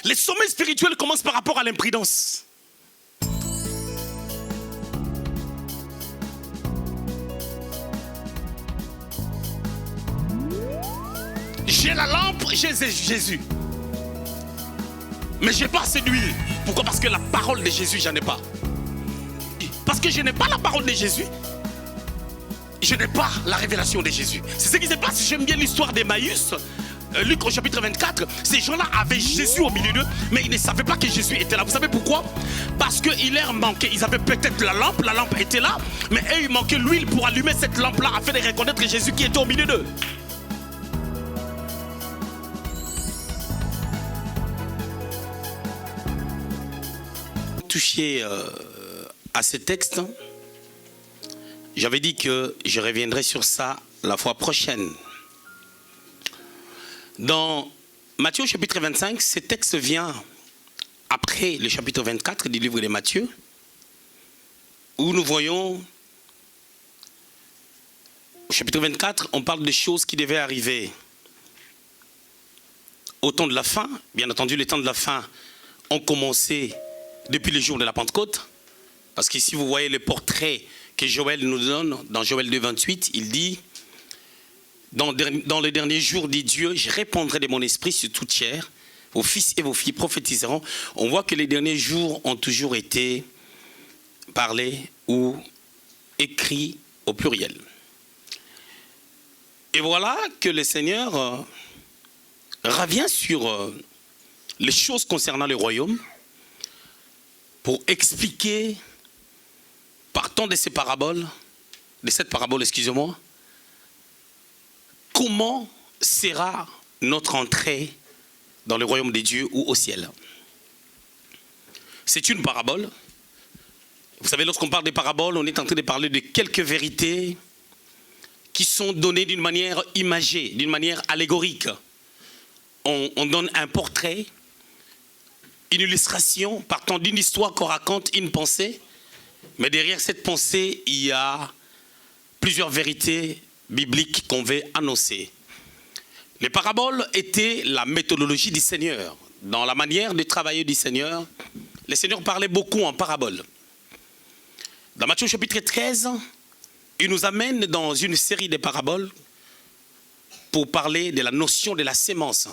Les sommets spirituels commencent par rapport à l'imprudence. J'ai la lampe, j'ai Jésus. Mais je n'ai pas assez d'huile. Pourquoi? Parce que la parole de Jésus, j'en ai pas. Parce que je n'ai pas la parole de Jésus, je n'ai pas la révélation de Jésus. C'est ce qui se passe. J'aime bien l'histoire d'Emmaüs. Luc au chapitre 24, ces gens-là avaient Jésus au milieu d'eux, mais ils ne savaient pas que Jésus était là. Vous savez pourquoi? Parce qu'il leur manquait. Ils avaient peut-être la lampe était là, mais eux, il manquait l'huile pour allumer cette lampe-là afin de reconnaître Jésus qui était au milieu d'eux. Touché à ce texte, j'avais dit que je reviendrai sur ça la fois prochaine. Dans Matthieu chapitre 25, ce texte vient après le chapitre 24 du livre de Matthieu, où nous voyons, au chapitre 24, on parle de choses qui devaient arriver au temps de la fin. Bien entendu, les temps de la fin ont commencé depuis le jour de la Pentecôte, parce qu'ici vous voyez le portrait que Joël nous donne dans Joël 2, 28, il dit: dans les derniers jours, dit Dieu, je répandrai de mon esprit sur toute chair, vos fils et vos filles prophétiseront. On voit que les derniers jours ont toujours été parlés ou écrits au pluriel. Et voilà que le Seigneur revient sur les choses concernant le royaume pour expliquer, partant de cette parabole, excusez-moi, comment sera notre entrée dans le royaume des dieux ou au ciel. C'est une parabole. Vous savez, lorsqu'on parle des paraboles, on est en train de parler de quelques vérités qui sont données d'une manière imagée, d'une manière allégorique. On donne un portrait, une illustration, partant d'une histoire qu'on raconte, une pensée. Mais derrière cette pensée, il y a plusieurs vérités bibliques qu'on veut annoncer. Les paraboles étaient la méthodologie du Seigneur. Dans la manière de travailler du Seigneur, le Seigneur parlait beaucoup en paraboles. Dans Matthieu chapitre 13, il nous amène dans une série de paraboles pour parler de la notion de la sémence.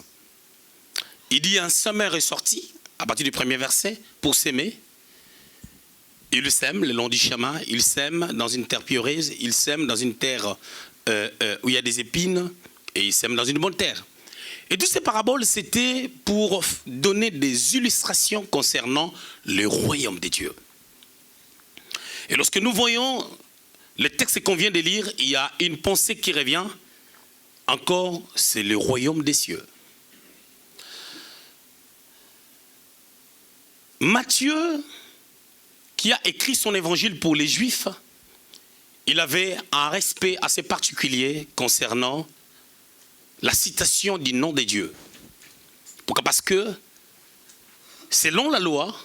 Il dit: un semeur est sorti, à partir du premier verset, pour s'aimer. Il sème le long du chemin, il sème dans une terre pierreuse, il sème dans une terre où il y a des épines, et il sème dans une bonne terre. Et toutes ces paraboles, c'était pour donner des illustrations concernant le royaume des dieux. Et lorsque nous voyons le texte qu'on vient de lire, il y a une pensée qui revient. Encore, c'est le royaume des cieux. Matthieu, qui a écrit son évangile pour les Juifs, il avait un respect assez particulier concernant la citation du nom de Dieu. Pourquoi? Parce que, selon la loi,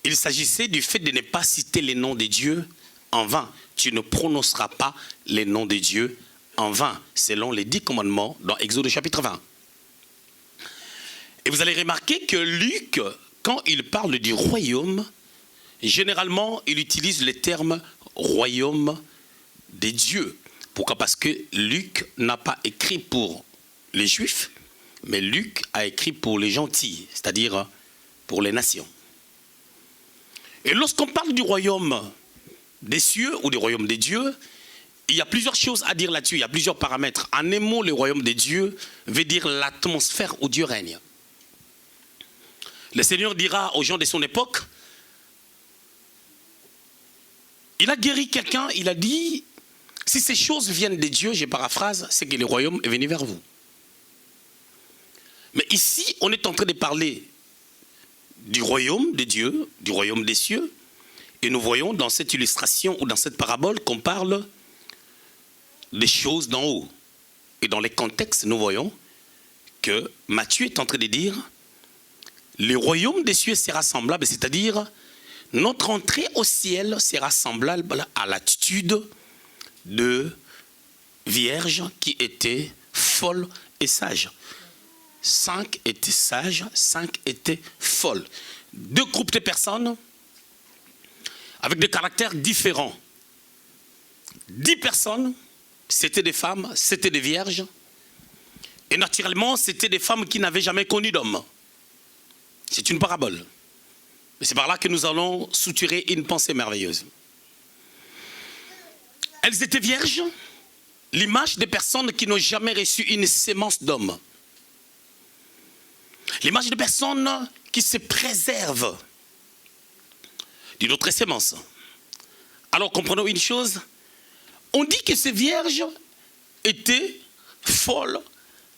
il s'agissait du fait de ne pas citer les noms de Dieu en vain. Tu ne prononceras pas les noms de Dieu en vain, selon les 10 commandements dans Exode chapitre 20. Et vous allez remarquer que Luc, quand il parle du royaume, généralement, il utilise le terme royaume des dieux. Pourquoi? Parce que Luc n'a pas écrit pour les Juifs, mais Luc a écrit pour les gentils, c'est-à-dire pour les nations. Et lorsqu'on parle du royaume des cieux ou du royaume des dieux, il y a plusieurs choses à dire là-dessus, il y a plusieurs paramètres. En un mot, le royaume des dieux veut dire l'atmosphère où Dieu règne. Le Seigneur dira aux gens de son époque, il a guéri quelqu'un, il a dit, si ces choses viennent de Dieu, je paraphrase, c'est que le royaume est venu vers vous. Mais ici, on est en train de parler du royaume de Dieu, du royaume des cieux, et nous voyons dans cette illustration ou dans cette parabole qu'on parle des choses d'en haut. Et dans les contextes, nous voyons que Matthieu est en train de dire, le royaume des cieux sera semblable, c'est-à-dire notre entrée au ciel sera semblable à l'attitude de vierges qui étaient folles et sages. 5 étaient sages, 5 étaient folles. 2 groupes de personnes avec des caractères différents. 10 personnes, c'était des femmes, c'était des vierges. Et naturellement, c'était des femmes qui n'avaient jamais connu d'homme. C'est une parabole. Mais c'est par là que nous allons suturer une pensée merveilleuse. Elles étaient vierges, l'image des personnes qui n'ont jamais reçu une sémence d'homme. L'image des personnes qui se préservent d'une autre sémence. Alors comprenons une chose, on dit que ces vierges étaient folles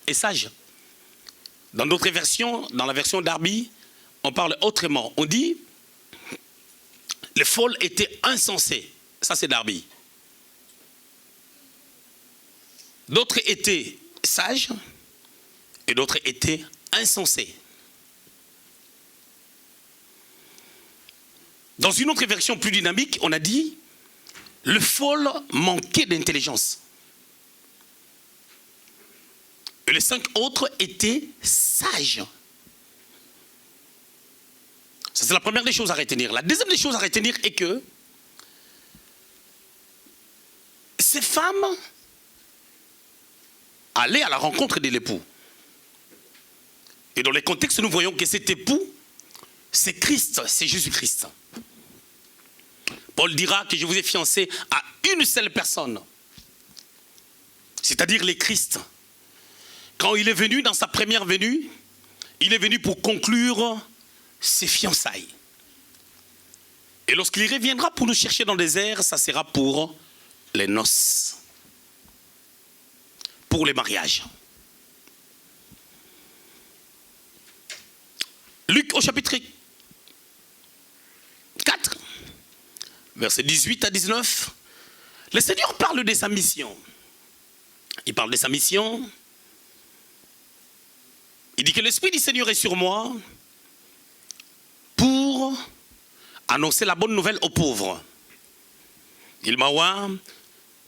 et sages. Dans d'autres versions, dans la version Darby, on parle autrement. On dit les folles étaient insensées. Ça c'est Darby. D'autres étaient sages et d'autres étaient insensés. Dans une autre version plus dynamique, on a dit le folle manquait d'intelligence. Et les 5 autres étaient sages. Ça, c'est la première des choses à retenir. La deuxième des choses à retenir est que ces femmes allaient à la rencontre de l'époux. Et dans les contextes, nous voyons que cet époux, c'est Christ, c'est Jésus-Christ. Paul dira que je vous ai fiancé à une seule personne, c'est-à-dire le Christ. Quand il est venu, dans sa première venue, il est venu pour conclure ses fiançailles. Et lorsqu'il reviendra pour nous chercher dans le désert, ça sera pour les noces, pour les mariages. Luc au chapitre 4, versets 18 à 19, le Seigneur parle de sa mission. Il parle de sa mission. Il dit que l'Esprit du Seigneur est sur moi pour annoncer la bonne nouvelle aux pauvres. Il m'a oint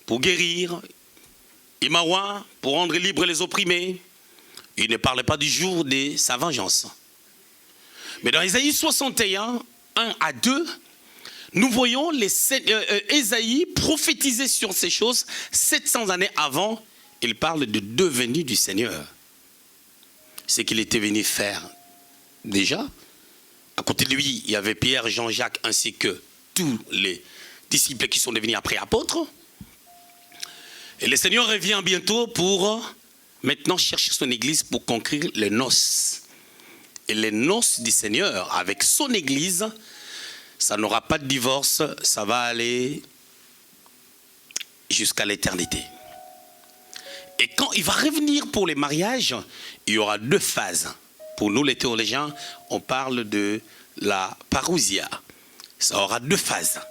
pour guérir. Il m'a oint pour rendre libres les opprimés. Il ne parle pas du jour de sa vengeance. Mais dans Ésaïe 61, 1 à 2, nous voyons Ésaïe prophétiser sur ces choses 700 années avant. Il parle de 2 venues du Seigneur. Ce qu'il était venu faire déjà. À côté de lui, il y avait Pierre, Jean-Jacques, ainsi que tous les disciples qui sont devenus après apôtres. Et le Seigneur revient bientôt pour maintenant chercher son église pour conclure les noces. Et les noces du Seigneur avec son église, ça n'aura pas de divorce, ça va aller jusqu'à l'éternité. Et quand il va revenir pour les mariages, il y aura 2 phases. Pour nous les théologiens, on parle de la parousia. Ça aura 2 phases.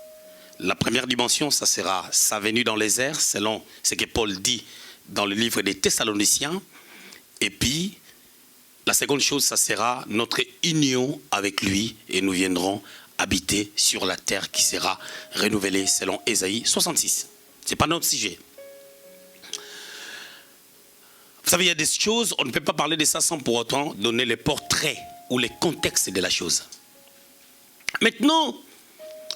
La première dimension, ça sera sa venue dans les airs, selon ce que Paul dit dans le livre des Thessaloniciens. Et puis, la seconde chose, ça sera notre union avec lui et nous viendrons habiter sur la terre qui sera renouvelée selon Ésaïe 66. Ce n'est pas notre sujet. Vous savez, il y a des choses, on ne peut pas parler de ça sans pour autant donner les portraits ou les contextes de la chose. Maintenant,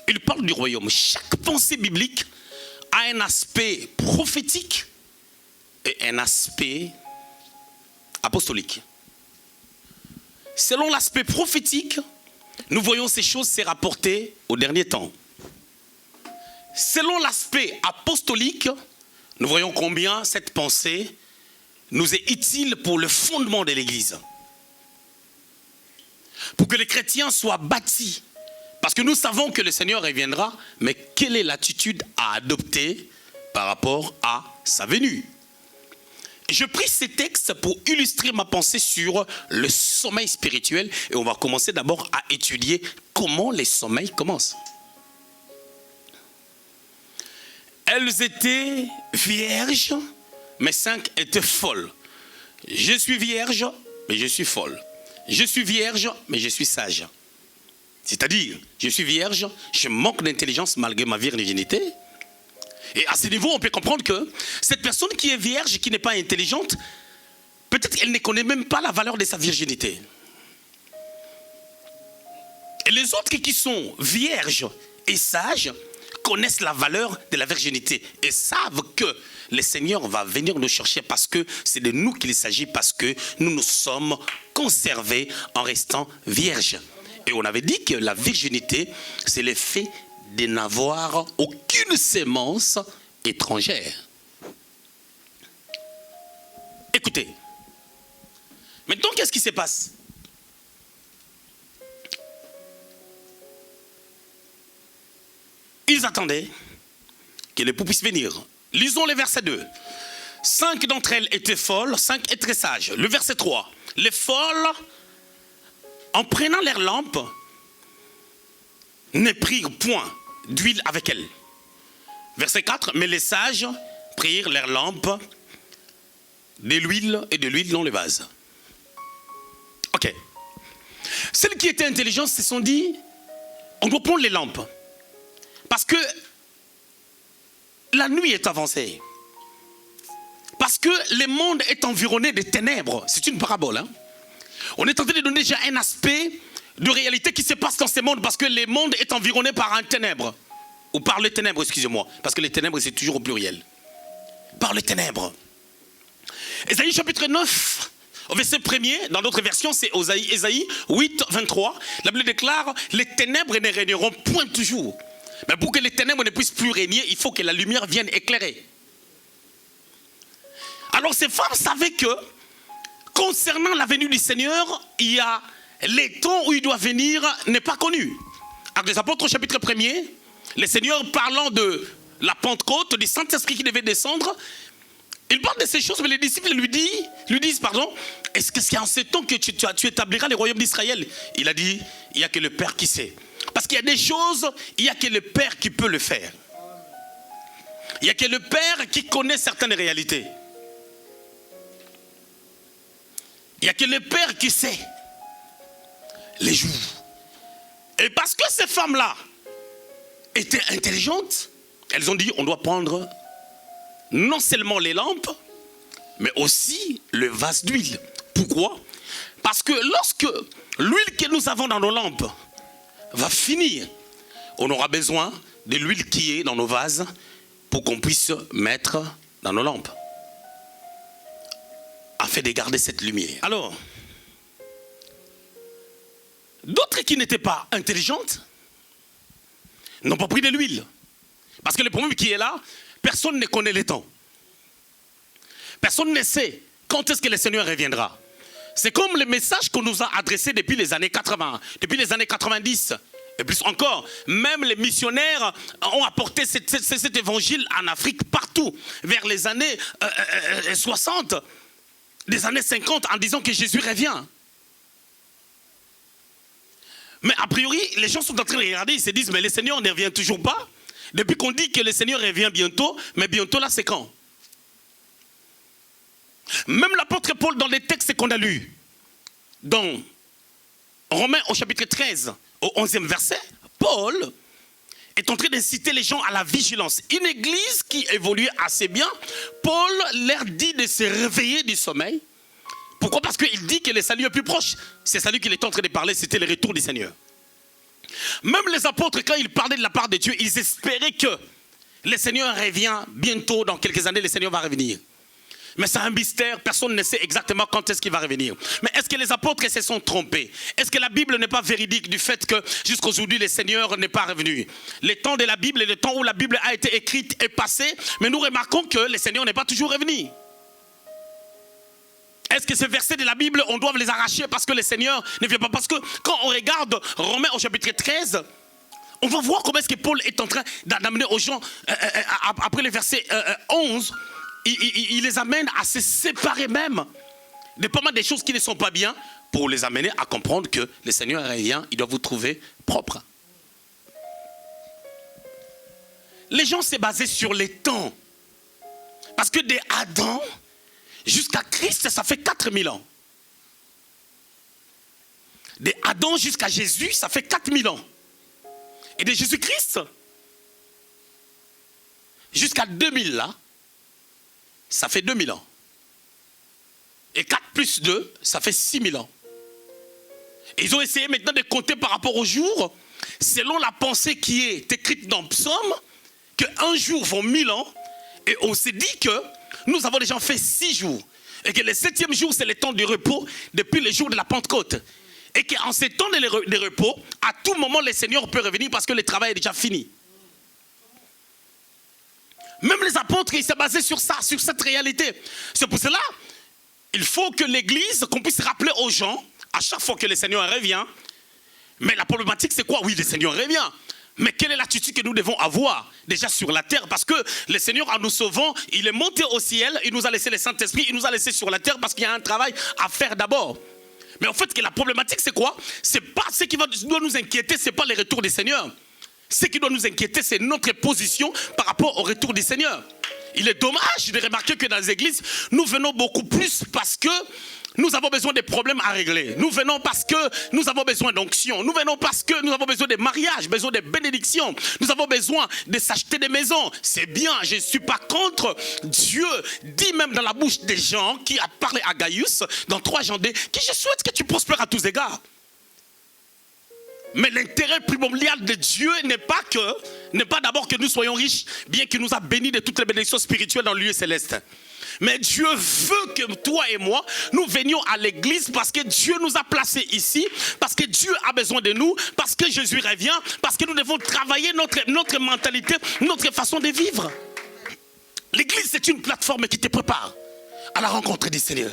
il parle du royaume. Chaque pensée biblique a un aspect prophétique et un aspect apostolique. Selon l'aspect prophétique, nous voyons ces choses se rapporter au dernier temps. Selon l'aspect apostolique, nous voyons combien cette pensée nous est utile pour le fondement de l'Église. Pour que les chrétiens soient bâtis. Parce que nous savons que le Seigneur reviendra, mais quelle est l'attitude à adopter par rapport à sa venue? Et je prie ces textes pour illustrer ma pensée sur le sommeil spirituel. Et on va commencer d'abord à étudier comment les sommeils commencent. Elles étaient vierges, mais 5 étaient folles. Je suis vierge, mais je suis folle. Je suis vierge, mais je suis sage. C'est-à-dire, je suis vierge, je manque d'intelligence malgré ma virginité. Et à ce niveau, on peut comprendre que cette personne qui est vierge, qui n'est pas intelligente, peut peut-être qu'elle ne connaît même pas la valeur de sa virginité. Et les autres qui sont vierges et sages connaissent la valeur de la virginité et savent que le Seigneur va venir nous chercher parce que c'est de nous qu'il s'agit, parce que nous nous sommes conservés en restant vierges. Et on avait dit que la virginité, c'est le fait de n'avoir aucune sémence étrangère. Écoutez, maintenant qu'est-ce qui se passe? Ils attendaient que l'époux puisse venir. Lisons le verset 2. 5 d'entre elles étaient folles, 5 étaient sages. Le verset 3. Les folles, en prenant leurs lampes, ne prirent point d'huile avec elles. Verset 4. Mais les sages prirent leurs lampes, de l'huile et de l'huile dans le vase. Ok. Celles qui étaient intelligentes se sont dit, on doit prendre les lampes. Parce que la nuit est avancée. Parce que le monde est environné de ténèbres. C'est une parabole. Hein? On est en train de donner déjà un aspect de réalité qui se passe dans ce monde parce que le monde est environné par un ténèbre. Ou par les ténèbres, excusez-moi. Parce que les ténèbres, c'est toujours au pluriel. Par les ténèbres. Ésaïe chapitre 9, au verset 1er, dans d'autres versions, c'est Ésaïe 8, 23. La Bible déclare, les ténèbres ne régneront point toujours. Mais pour que les ténèbres ne puissent plus régner, il faut que la lumière vienne éclairer. Alors ces femmes savaient que, concernant la venue du Seigneur, il y a les temps où il doit venir n'est pas connu. Actes des Apôtres, chapitre 1er, le Seigneur parlant de la Pentecôte, du Saint-Esprit qui devait descendre, il parle de ces choses, mais les disciples lui disent, est-ce qu'il y a en ce temps que tu établiras le royaume d'Israël? Il a dit, il n'y a que le Père qui sait. Parce qu'il y a des choses, il n'y a que le Père qui peut le faire. Il n'y a que le Père qui connaît certaines réalités. Il n'y a que le Père qui sait les jours. Et parce que ces femmes-là étaient intelligentes, elles ont dit, on doit prendre non seulement les lampes, mais aussi le vase d'huile. Pourquoi? Parce que lorsque l'huile que nous avons dans nos lampes va finir, on aura besoin de l'huile qui est dans nos vases pour qu'on puisse mettre dans nos lampes, afin de garder cette lumière. Alors, d'autres qui n'étaient pas intelligentes n'ont pas pris de l'huile. Parce que le problème qui est là, personne ne connaît les temps. Personne ne sait quand est-ce que le Seigneur reviendra. C'est comme le message qu'on nous a adressé depuis les années 80, depuis les années 90. Et plus encore, même les missionnaires ont apporté cet évangile en Afrique partout, vers les années 60, des années 50, en disant que Jésus revient. Mais a priori, les gens sont en train de regarder, ils se disent, mais le Seigneur ne revient toujours pas. Depuis qu'on dit que le Seigneur revient bientôt, mais bientôt là, c'est quand? Même l'apôtre Paul, dans les textes qu'on a lus, dans Romains au chapitre 13, au 11e verset, Paul est en train d'inciter les gens à la vigilance. Une église qui évolue assez bien, Paul leur dit de se réveiller du sommeil. Pourquoi? Parce qu'il dit que le salut est plus proche. C'est salut qu'il est en train de parler, c'était le retour du Seigneur. Même les apôtres, quand ils parlaient de la part de Dieu, ils espéraient que le Seigneur revient bientôt, dans quelques années, le Seigneur va revenir. Mais c'est un mystère, personne ne sait exactement quand est-ce qu'il va revenir. Mais est-ce que les apôtres se sont trompés? Est-ce que la Bible n'est pas véridique du fait que jusqu'à aujourd'hui le Seigneur n'est pas revenu? Le temps de la Bible et le temps où la Bible a été écrite est passé, mais nous remarquons que le Seigneur n'est pas toujours revenu. Est-ce que ces versets de la Bible, on doit les arracher parce que le Seigneur ne vient pas? Parce que quand on regarde Romains au chapitre 13, on va voir comment est-ce que Paul est en train d'amener aux gens, après le verset 11, il les amène à se séparer même de pas mal de choses qui ne sont pas bien pour les amener à comprendre que le Seigneur revient, il doit vous trouver propre. Les gens s'est basé sur les temps. Parce que de Adam jusqu'à Christ, ça fait 4000 ans. De Adam jusqu'à Jésus, ça fait 4000 ans. Et de Jésus-Christ jusqu'à 2000 là, ça fait 2000 ans. Et 4 plus 2, ça fait 6000 ans. Et ils ont essayé maintenant de compter par rapport au jour, selon la pensée qui est écrite dans Psaume, qu'un jour vaut 1000 ans. Et on s'est dit que nous avons déjà fait 6 jours. Et que le 7e jour, c'est le temps du repos depuis le jour de la Pentecôte. Et qu'en ces temps de repos, à tout moment, le Seigneur peut revenir parce que le travail est déjà fini. Même les apôtres, ils s'est basé sur ça, sur cette réalité. C'est pour cela, il faut que l'Église, qu'on puisse rappeler aux gens, à chaque fois que le Seigneur revient. Mais la problématique, c'est quoi? Oui, le Seigneur revient. Mais quelle est l'attitude que nous devons avoir déjà sur la terre? Parce que le Seigneur, en nous sauvant, il est monté au ciel, il nous a laissé le Saint-Esprit, il nous a laissé sur la terre parce qu'il y a un travail à faire d'abord. Mais en fait, la problématique, c'est quoi? C'est pas ce qui doit nous inquiéter, c'est pas le retour du Seigneur. Ce qui doit nous inquiéter, c'est notre position par rapport au retour du Seigneur. Il est dommage de remarquer que dans les églises, nous venons beaucoup plus parce que nous avons besoin de problèmes à régler. Nous venons parce que nous avons besoin d'onction. Nous venons parce que nous avons besoin de mariage, besoin de bénédiction. Nous avons besoin de s'acheter des maisons. C'est bien, je ne suis pas contre. Dieu dit même dans la bouche des gens qui a parlé à Gaius, dans 3 Jean 2, que je souhaite que tu prospères à tous égards. Mais l'intérêt primordial de Dieu n'est pas d'abord que nous soyons riches, bien qu'il nous a bénis de toutes les bénédictions spirituelles dans le lieu céleste. Mais Dieu veut que toi et moi, nous venions à l'église parce que Dieu nous a placés ici, parce que Dieu a besoin de nous, parce que Jésus revient, parce que nous devons travailler notre mentalité, notre façon de vivre. L'église, c'est une plateforme qui te prépare à la rencontre du Seigneur.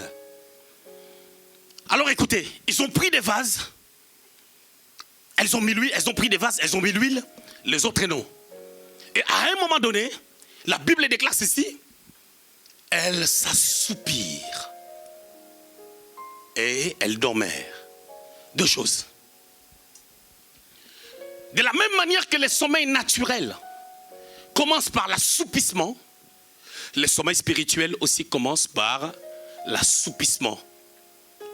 Alors écoutez, ils ont pris des vases, elles ont mis l'huile, elles ont pris des vases, elles ont mis l'huile, les autres non. Et à un moment donné, la Bible déclare ceci: elles s'assoupirent et elles dormèrent. 2 choses. De la même manière que le sommeil naturel commence par l'assoupissement, le sommeil spirituel aussi commence par l'assoupissement.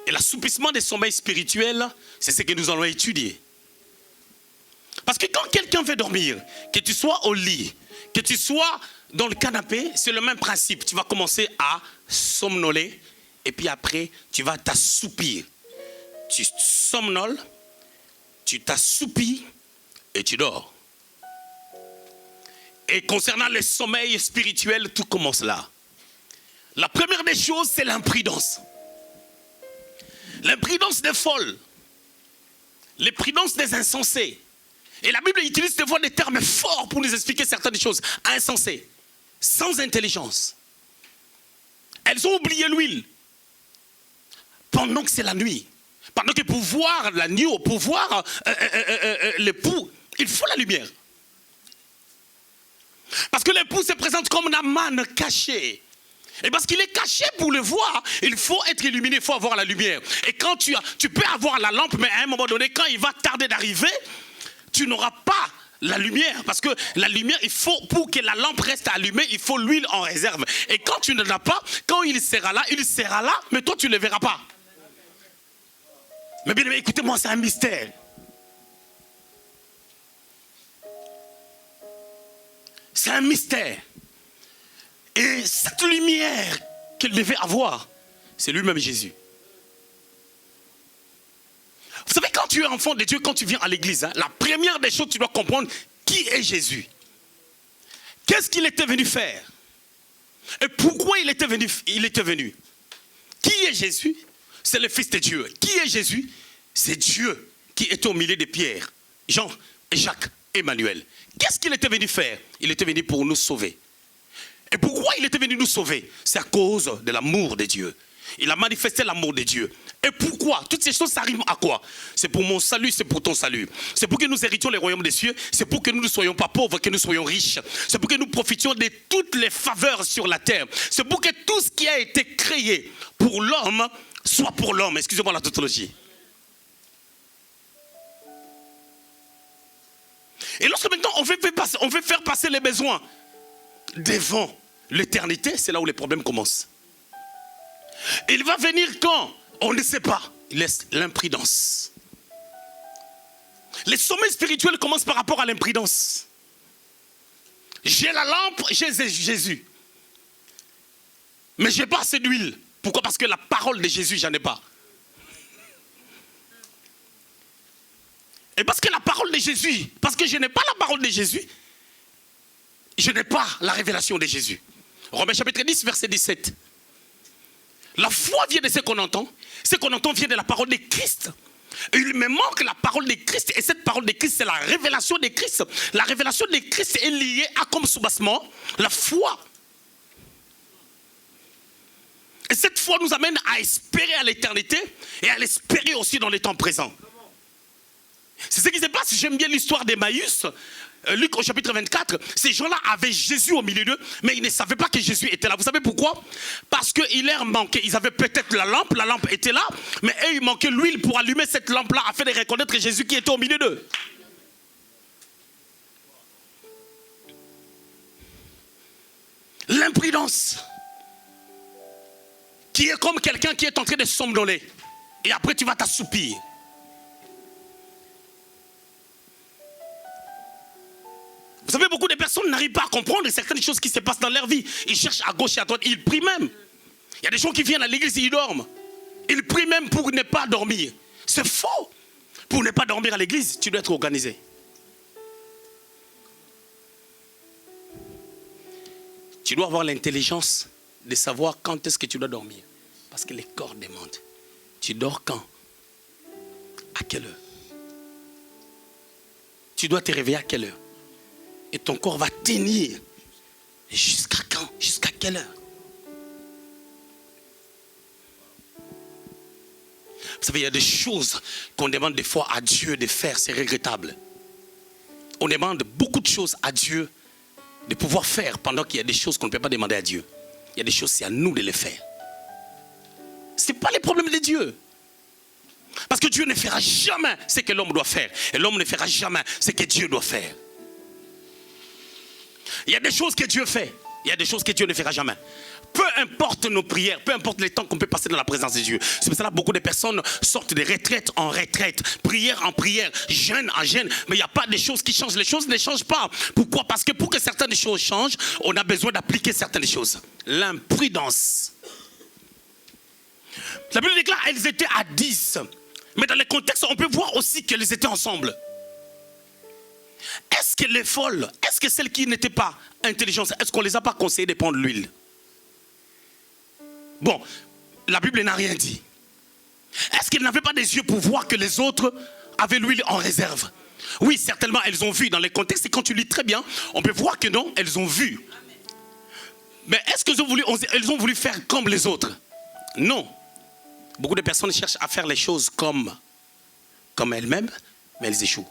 Et l'assoupissement des sommeils spirituels, c'est ce que nous allons étudier. Parce que quand quelqu'un veut dormir, que tu sois au lit, que tu sois dans le canapé, c'est le même principe. Tu vas commencer à somnoler et puis après, tu vas t'assoupir. Tu somnoles, tu t'assoupis et tu dors. Et concernant le sommeil spirituel, tout commence là. La première des choses, c'est l'imprudence. L'imprudence des folles. L'imprudence des insensés. Et la Bible utilise des fois des termes forts pour nous expliquer certaines choses. Insensées, sans intelligence. Elles ont oublié l'huile. Pendant que c'est la nuit. Pendant que pour voir la nuit, pour voir l'époux, il faut la lumière. Parce que l'époux se présente comme un manne caché. Et parce qu'il est caché pour le voir, il faut être illuminé, il faut avoir la lumière. Et quand tu peux avoir la lampe, mais à un moment donné, quand il va tarder d'arriver, tu n'auras pas la lumière. Parce que la lumière, il faut, pour que la lampe reste allumée, il faut l'huile en réserve. Et quand tu ne l'as pas, quand il sera là, mais toi tu ne le verras pas. Mais bien, écoutez-moi, c'est un mystère. C'est un mystère. Et cette lumière qu'elle devait avoir, c'est lui-même Jésus. Vous savez, quand tu es enfant de Dieu, quand tu viens à l'église, la première des choses, tu dois comprendre qui est Jésus. Qu'est-ce qu'il était venu faire? Et pourquoi il était venu? Qui est Jésus? C'est le Fils de Dieu. Qui est Jésus? C'est Dieu qui est au milieu de Pierre, Jean et Jacques, Emmanuel. Qu'est-ce qu'il était venu faire? Il était venu pour nous sauver. Et pourquoi il était venu nous sauver? C'est à cause de l'amour de Dieu. Il a manifesté l'amour de Dieu. Et pourquoi? Toutes ces choses, ça rime à quoi? C'est pour mon salut, c'est pour ton salut. C'est pour que nous héritions les royaumes des cieux. C'est pour que nous ne soyons pas pauvres, que nous soyons riches. C'est pour que nous profitions de toutes les faveurs sur la terre. C'est pour que tout ce qui a été créé pour l'homme soit pour l'homme. Excusez-moi la tautologie. Et lorsque maintenant on veut faire passer les besoins devant l'éternité, c'est là où les problèmes commencent. Il va venir quand? On ne sait pas. Il laisse l'imprudence. Les sommets spirituels commencent par rapport à l'imprudence. J'ai la lampe, j'ai Jésus. Mais je n'ai pas assez d'huile. Pourquoi? Parce que la parole de Jésus, j'en ai pas. Et parce que la parole de Jésus, parce que je n'ai pas la parole de Jésus, je n'ai pas la révélation de Jésus. Romains chapitre 10, verset 17. La foi vient de ce qu'on entend vient de la parole de Christ. Et il me manque la parole de Christ, et cette parole de Christ, c'est la révélation de Christ. La révélation de Christ est liée à comme soubassement la foi. Et cette foi nous amène à espérer à l'éternité et à l'espérer aussi dans les temps présents. C'est ce qui se passe. J'aime bien l'histoire d'Emmaüs. Luc au chapitre 24, ces gens-là avaient Jésus au milieu d'eux, mais ils ne savaient pas que Jésus était là. Vous savez pourquoi? Parce qu'il leur manquait. Ils avaient peut-être la lampe était là, mais eux, il manquait l'huile pour allumer cette lampe-là afin de reconnaître Jésus qui était au milieu d'eux. L'imprudence, qui est comme quelqu'un qui est en train de somnoler, et après tu vas t'assoupir. Vous savez, beaucoup de personnes n'arrivent pas à comprendre certaines choses qui se passent dans leur vie. Ils cherchent à gauche et à droite, ils prient même. Il y a des gens qui viennent à l'église et ils dorment. Ils prient même pour ne pas dormir. C'est faux. Pour ne pas dormir à l'église, tu dois être organisé. Tu dois avoir l'intelligence de savoir quand est-ce que tu dois dormir. Parce que les corps demandent. Tu dors quand? À quelle heure? Tu dois te réveiller à quelle heure? Et ton corps va tenir. Jusqu'à quand? Jusqu'à quelle heure? Vous savez, il y a des choses qu'on demande des fois à Dieu de faire, c'est regrettable. On demande beaucoup de choses à Dieu de pouvoir faire pendant qu'il y a des choses qu'on ne peut pas demander à Dieu. Il y a des choses, c'est à nous de les faire. Ce n'est pas les problèmes de Dieu. Parce que Dieu ne fera jamais ce que l'homme doit faire. Et l'homme ne fera jamais ce que Dieu doit faire. Il y a des choses que Dieu fait. Il y a des choses que Dieu ne fera jamais. Peu importe nos prières, peu importe les temps qu'on peut passer dans la présence de Dieu. C'est pour ça que beaucoup de personnes sortent de retraite en retraite, prière en prière, jeûne en jeûne. Mais il n'y a pas de choses qui changent. Les choses ne changent pas. Pourquoi? Parce que pour que certaines choses changent, on a besoin d'appliquer certaines choses. L'imprudence. La Bible déclare qu'elles étaient à 10. Mais dans le contexte, on peut voir aussi qu'elles étaient ensemble. Est-ce que les folles, est-ce que celles qui n'étaient pas intelligentes, est-ce qu'on ne les a pas conseillées de prendre l'huile? Bon, la Bible n'a rien dit. Est-ce qu'elles n'avaient pas des yeux pour voir que les autres avaient l'huile en réserve? Oui, certainement, elles ont vu dans les contextes. Et quand tu lis très bien, on peut voir que non, elles ont vu. Mais est-ce qu'elles ont voulu faire comme les autres? Non. Beaucoup de personnes cherchent à faire les choses comme elles-mêmes, mais elles échouent.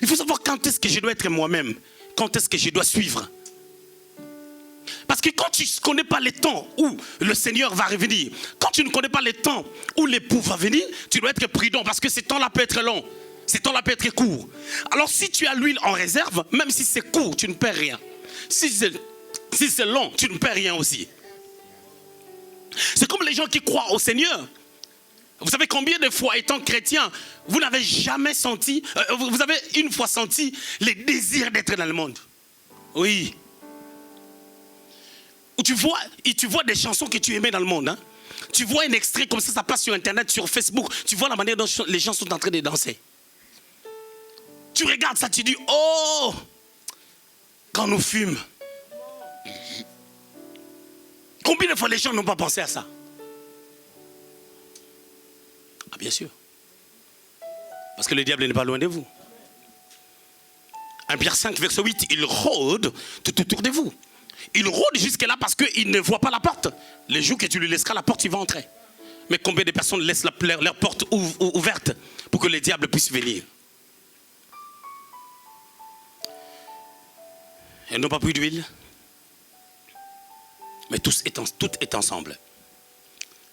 Il faut savoir quand est-ce que je dois être moi-même, quand est-ce que je dois suivre. Parce que quand tu ne connais pas les temps où le Seigneur va revenir, quand tu ne connais pas les temps où l'époux va venir, tu dois être prudent parce que ces temps-là peut être long, ces temps-là peut être court. Alors si tu as l'huile en réserve, même si c'est court, tu ne perds rien. Si c'est long, tu ne perds rien aussi. C'est comme les gens qui croient au Seigneur. Vous savez combien de fois, étant chrétien, vous n'avez jamais senti, vous avez une fois senti le désir d'être dans le monde? Oui. Ou tu vois des chansons que tu aimais dans le monde. Hein? Tu vois un extrait comme ça passe sur Internet, sur Facebook. Tu vois la manière dont les gens sont en train de danser. Tu regardes ça, tu dis, oh, quand nous fûmes. Combien de fois les gens n'ont pas pensé à ça? Ah, bien sûr. Parce que le diable n'est pas loin de vous. 1 Pierre 5, verset 8, il rôde tout autour de vous. Il rôde jusque là parce qu'il ne voit pas la porte. Le jour que tu lui laisseras la porte, il va entrer. Mais combien de personnes laissent leur porte ouverte pour que le diable puisse venir? Elles n'ont pas pris d'huile. Mais tout est ensemble.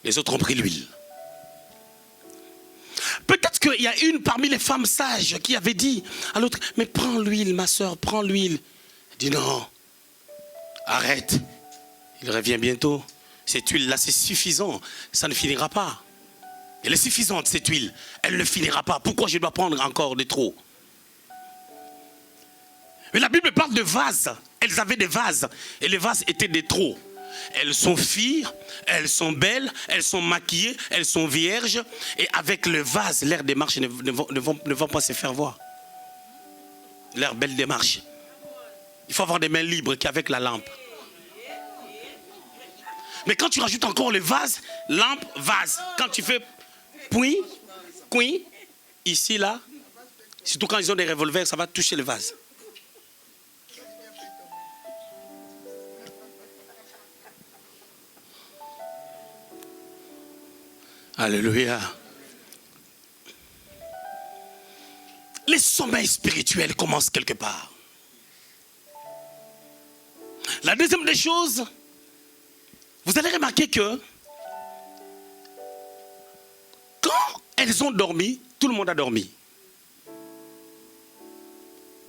Les autres ont pris l'huile. Peut-être qu'il y a une parmi les femmes sages qui avait dit à l'autre, mais prends l'huile ma soeur, prends l'huile. Elle dit non, arrête, il revient bientôt. Cette huile-là c'est suffisant, ça ne finira pas. Elle est suffisante cette huile, elle ne finira pas. Pourquoi je dois prendre encore de trop? Mais la Bible parle de vase. elles avaient des vases. Et les vases étaient des trous. Elles sont filles, elles sont belles, elles sont maquillées, elles sont vierges. Et avec le vase, leur démarche ne vont pas se faire voir. Leur belle démarche. Il faut avoir des mains libres qu'avec la lampe. Mais quand tu rajoutes encore le vase, lampe, vase. Quand tu fais puis, ici, là, surtout quand ils ont des revolvers, ça va toucher le vase. Alléluia. Les sommets spirituels commencent quelque part. La deuxième des choses, vous allez remarquer que quand elles ont dormi, tout le monde a dormi.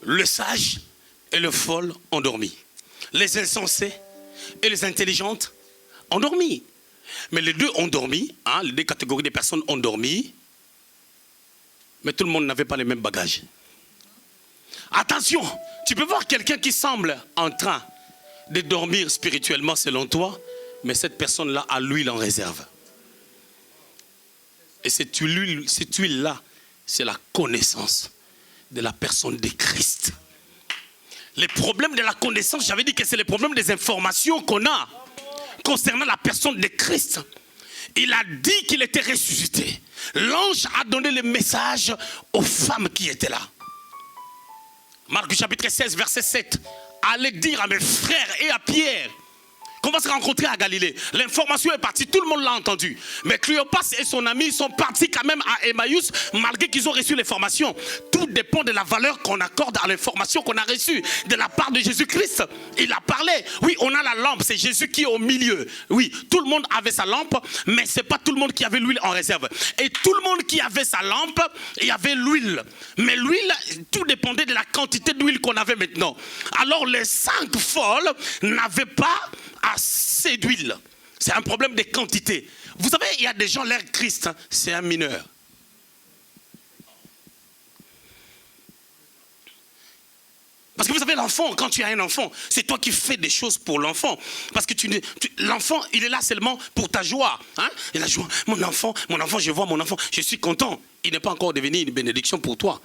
Le sage et le folle ont dormi. Les insensés et les intelligentes ont dormi. Mais les deux ont dormi, hein, les deux catégories de personnes ont dormi, mais tout le monde n'avait pas les mêmes bagages. Attention, tu peux voir quelqu'un qui semble en train de dormir spirituellement selon toi, mais cette personne-là a l'huile en réserve. Et cette huile-là, c'est la connaissance de la personne de Christ. Les problèmes de la connaissance, j'avais dit que c'est les problèmes des informations qu'on a concernant la personne de Christ. Il a dit qu'il était ressuscité. L'ange a donné le message aux femmes qui étaient là. Marc chapitre 16, verset 7. Allez dire à mes frères et à Pierre qu'on va se rencontrer à Galilée. L'information est partie, tout le monde l'a entendu. Mais Cléopas et son ami sont partis quand même à Emmaüs malgré qu'ils ont reçu l'information. Tout dépend de la valeur qu'on accorde à l'information qu'on a reçue de la part de Jésus-Christ. Il a parlé. Oui, on a la lampe, c'est Jésus qui est au milieu. Oui, tout le monde avait sa lampe, mais ce n'est pas tout le monde qui avait l'huile en réserve. Et tout le monde qui avait sa lampe, il y avait l'huile. Mais l'huile, tout dépendait de la quantité d'huile qu'on avait maintenant. Alors les 5 folles n'avaient pas assez d'huile. C'est un problème de quantité. Vous savez, il y a des gens, l'air Christ, hein, c'est un mineur. Parce que vous savez, l'enfant, quand tu as un enfant, c'est toi qui fais des choses pour l'enfant. Parce que l'enfant, il est là seulement pour ta joie. Hein? Et la joie, mon enfant, je vois mon enfant, je suis content. Il n'est pas encore devenu une bénédiction pour toi.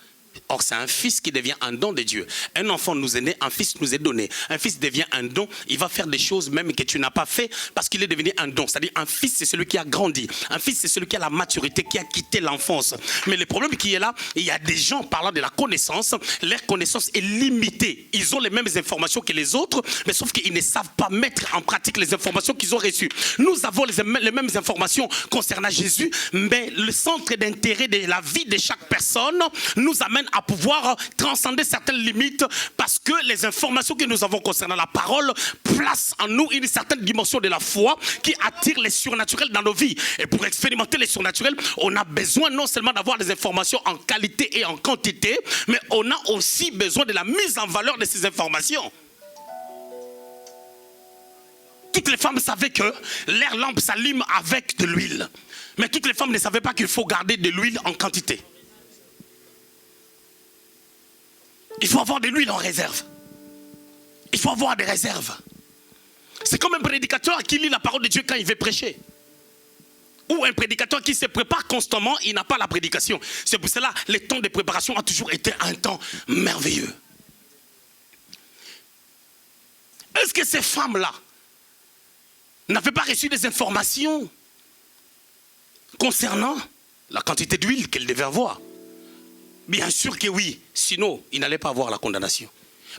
Or, c'est un fils qui devient un don de Dieu. Un enfant nous est né, un fils nous est donné. Un fils devient un don, il va faire des choses même que tu n'as pas fait parce qu'il est devenu un don. C'est-à-dire, un fils, c'est celui qui a grandi. Un fils, c'est celui qui a la maturité, qui a quitté l'enfance. Mais le problème qui est là, il y a des gens parlant de la connaissance, leur connaissance est limitée. Ils ont les mêmes informations que les autres, mais sauf qu'ils ne savent pas mettre en pratique les informations qu'ils ont reçues. Nous avons les mêmes informations concernant Jésus, mais le centre d'intérêt de la vie de chaque personne nous amène à pouvoir transcender certaines limites parce que les informations que nous avons concernant la parole placent en nous une certaine dimension de la foi qui attire les surnaturels dans nos vies. Et pour expérimenter les surnaturels, on a besoin non seulement d'avoir des informations en qualité et en quantité, mais on a aussi besoin de la mise en valeur de ces informations. Toutes les femmes savaient que leur lampe s'allume avec de l'huile. Mais toutes les femmes ne savaient pas qu'il faut garder de l'huile en quantité. Il faut avoir de l'huile en réserve. Il faut avoir des réserves. C'est comme un prédicateur qui lit la parole de Dieu quand il veut prêcher. Ou un prédicateur qui se prépare constamment, il n'a pas la prédication. C'est pour cela que le temps de préparation a toujours été un temps merveilleux. Est-ce que ces femmes-là n'avaient pas reçu des informations concernant la quantité d'huile qu'elles devaient avoir? Bien sûr que oui, sinon il n'allait pas avoir la condamnation.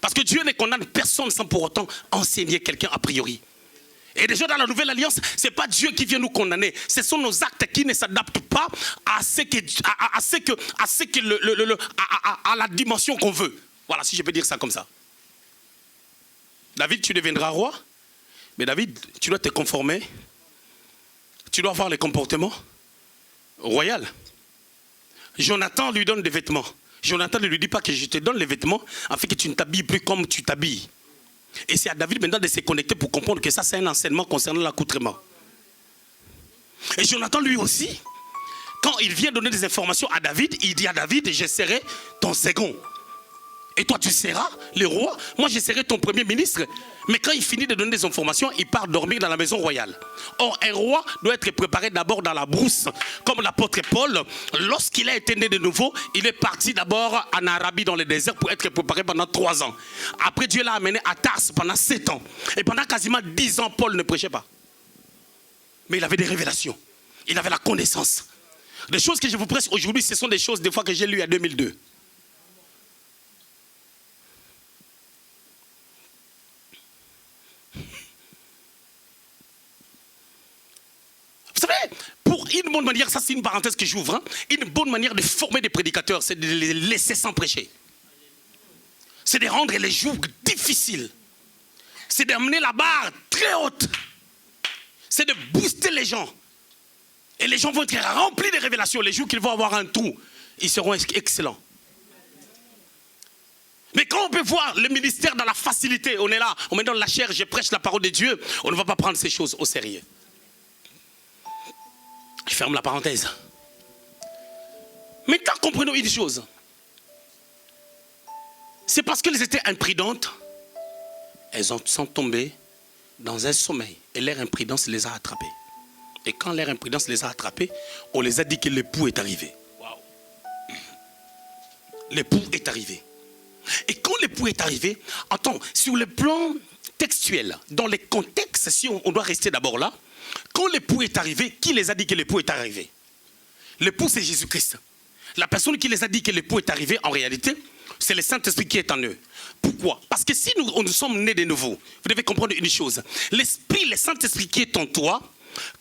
Parce que Dieu ne condamne personne sans pour autant enseigner quelqu'un a priori. Et déjà dans la nouvelle alliance, ce n'est pas Dieu qui vient nous condamner. Ce sont nos actes qui ne s'adaptent pas à la dimension qu'on veut. Voilà, si je peux dire ça comme ça. David, tu deviendras roi. Mais David, tu dois te conformer. Tu dois avoir les comportements royaux. Jonathan lui donne des vêtements. Jonathan ne lui dit pas que je te donne les vêtements afin que tu ne t'habilles plus comme tu t'habilles. Et c'est à David maintenant de se connecter pour comprendre que ça c'est un enseignement concernant l'accoutrement. Et Jonathan lui aussi, quand il vient donner des informations à David, il dit à David, je serai ton second. Et toi, tu seras le roi. Moi, je serai ton premier ministre. Mais quand il finit de donner des informations, il part dormir dans la maison royale. Or, un roi doit être préparé d'abord dans la brousse. Comme l'apôtre Paul, lorsqu'il a été né de nouveau, il est parti d'abord en Arabie dans le désert pour être préparé pendant 3 ans. Après, Dieu l'a amené à Tars pendant 7 ans. Et pendant quasiment 10 ans, Paul ne prêchait pas. Mais il avait des révélations. Il avait la connaissance. Les choses que je vous prêche aujourd'hui, ce sont des choses des fois que j'ai lues en 2002. Vous savez, pour une bonne manière, ça c'est une parenthèse que j'ouvre, hein, une bonne manière de former des prédicateurs, c'est de les laisser sans prêcher. C'est de rendre les jours difficiles. C'est d'amener la barre très haute. C'est de booster les gens. Et les gens vont être remplis de révélations. Les jours qu'ils vont avoir un trou, ils seront excellents. Mais quand on peut voir le ministère dans la facilité, on est là, on met dans la chair, je prêche la parole de Dieu, on ne va pas prendre ces choses au sérieux. Je ferme la parenthèse. Maintenant, comprenons une chose. C'est parce qu'elles étaient imprudentes, elles sont tombées dans un sommeil. Et leur imprudence les a attrapées. Et quand leur imprudence les a attrapées, on les a dit que l'époux est arrivé. Wow. L'époux est arrivé. Et quand l'époux est arrivé, attends, sur le plan textuel, dans les contextes, si on doit rester d'abord là, quand l'époux est arrivé, qui les a dit que l'époux est arrivé? L'époux, c'est Jésus-Christ. La personne qui les a dit que l'époux est arrivé, en réalité, c'est le Saint-Esprit qui est en eux. Pourquoi? Parce que si nous sommes nés de nouveau, vous devez comprendre une chose. L'Esprit, le Saint-Esprit qui est en toi,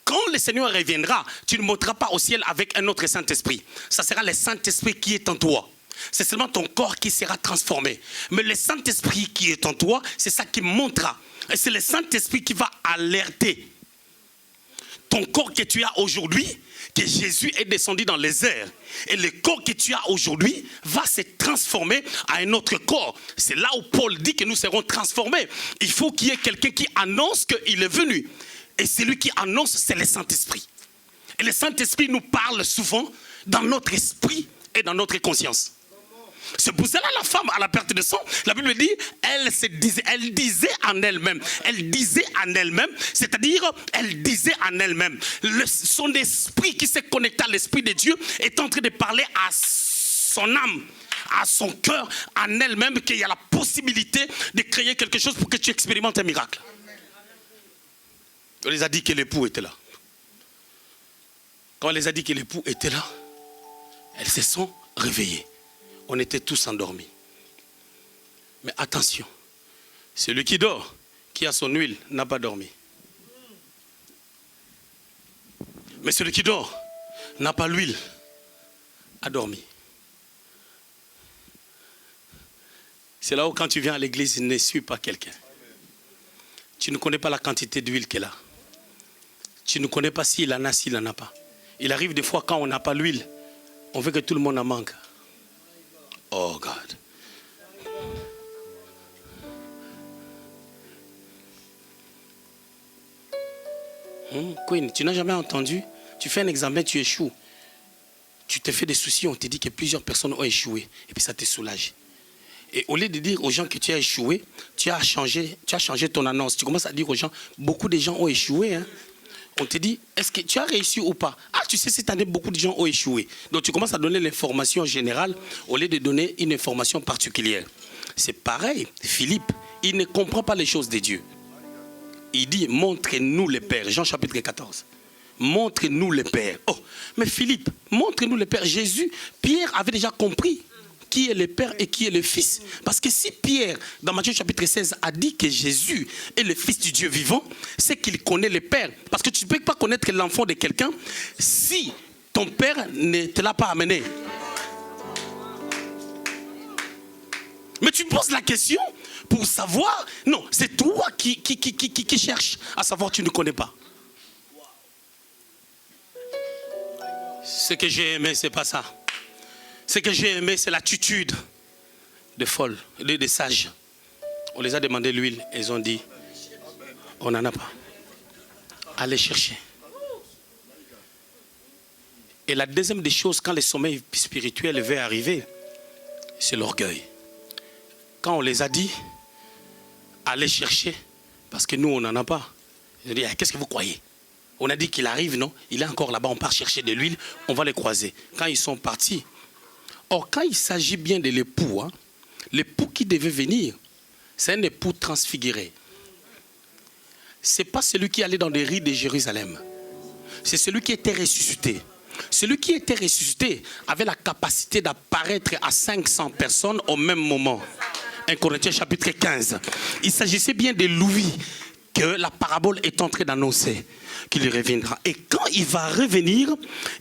quand le Seigneur reviendra, tu ne monteras pas au ciel avec un autre Saint-Esprit. Ça sera le Saint-Esprit qui est en toi. C'est seulement ton corps qui sera transformé. Mais le Saint-Esprit qui est en toi, c'est ça qui montera. Et c'est le Saint-Esprit qui va alerter ton corps que tu as aujourd'hui, que Jésus est descendu dans les airs. Et le corps que tu as aujourd'hui va se transformer à un autre corps. C'est là où Paul dit que nous serons transformés. Il faut qu'il y ait quelqu'un qui annonce qu'il est venu. Et celui qui annonce, c'est le Saint-Esprit. Et le Saint-Esprit nous parle souvent dans notre esprit et dans notre conscience. C'est pour cela la femme à la perte de sang, la Bible dit, elle disait en elle-même, c'est-à-dire, elle disait en elle-même, son esprit qui s'est connecté à l'esprit de Dieu est en train de parler à son âme, à son cœur, en elle-même, qu'il y a la possibilité de créer quelque chose pour que tu expérimentes un miracle. On les a dit que l'époux était là. Quand on les a dit que l'époux était là, elles se sont réveillées. On était tous endormis. Mais attention, celui qui dort, qui a son huile, n'a pas dormi. Mais celui qui dort, n'a pas l'huile, a dormi. C'est là où quand tu viens à l'église, ne suis pas quelqu'un. Tu ne connais pas la quantité d'huile qu'elle a. Tu ne connais pas s'il en a, s'il n'en a pas. Il arrive des fois quand on n'a pas l'huile, on veut que tout le monde en manque. Oh God. Queen, tu n'as jamais entendu? Tu fais un examen, tu échoues. Tu te fais des soucis, on te dit que plusieurs personnes ont échoué. Et puis ça te soulage. Et au lieu de dire aux gens que tu as échoué, tu as changé ton annonce. Tu commences à dire aux gens, beaucoup de gens ont échoué. Hein? On te dit, est-ce que tu as réussi ou pas? Ah, tu sais, cette année, beaucoup de gens ont échoué. Donc, tu commences à donner l'information générale au lieu de donner une information particulière. C'est pareil. Philippe, il ne comprend pas les choses de Dieu. Il dit, montrez-nous le Père. Jean chapitre 14. Montrez-nous le Père. Oh, mais Philippe, montrez-nous le Père. Jésus, Pierre avait déjà compris qui est le Père et qui est le Fils. Parce que si Pierre, dans Matthieu chapitre 16, a dit que Jésus est le Fils du Dieu vivant, c'est qu'il connaît le Père. Parce que tu ne peux pas connaître l'enfant de quelqu'un si ton Père ne te l'a pas amené. Mais tu poses la question pour savoir. Non, c'est toi qui cherches à savoir que tu ne connais pas. Ce que j'ai aimé, c'est pas ça. Ce que j'ai aimé, c'est l'attitude de folles, de sages. On les a demandé l'huile, ils ont dit, on n'en a pas. Allez chercher. Et la deuxième des choses, quand le sommeil spirituel va arriver, c'est l'orgueil. quand on les a dit, allez chercher, parce que nous, on n'en a pas. Ils ont dit, qu'est-ce que vous croyez? On a dit qu'il arrive, non? Il est encore là-bas, on part chercher de l'huile, on va les croiser. Quand ils sont partis, or, quand il s'agit bien de l'époux, hein, l'époux qui devait venir, c'est un époux transfiguré. Ce n'est pas celui qui allait dans les rues de Jérusalem. C'est celui qui était ressuscité. Celui qui était ressuscité avait la capacité d'apparaître à 500 personnes au même moment. 1 Corinthiens chapitre 15. Il s'agissait bien de lui que la parabole est en train d'annoncer qu'il reviendra. Et quand il va revenir,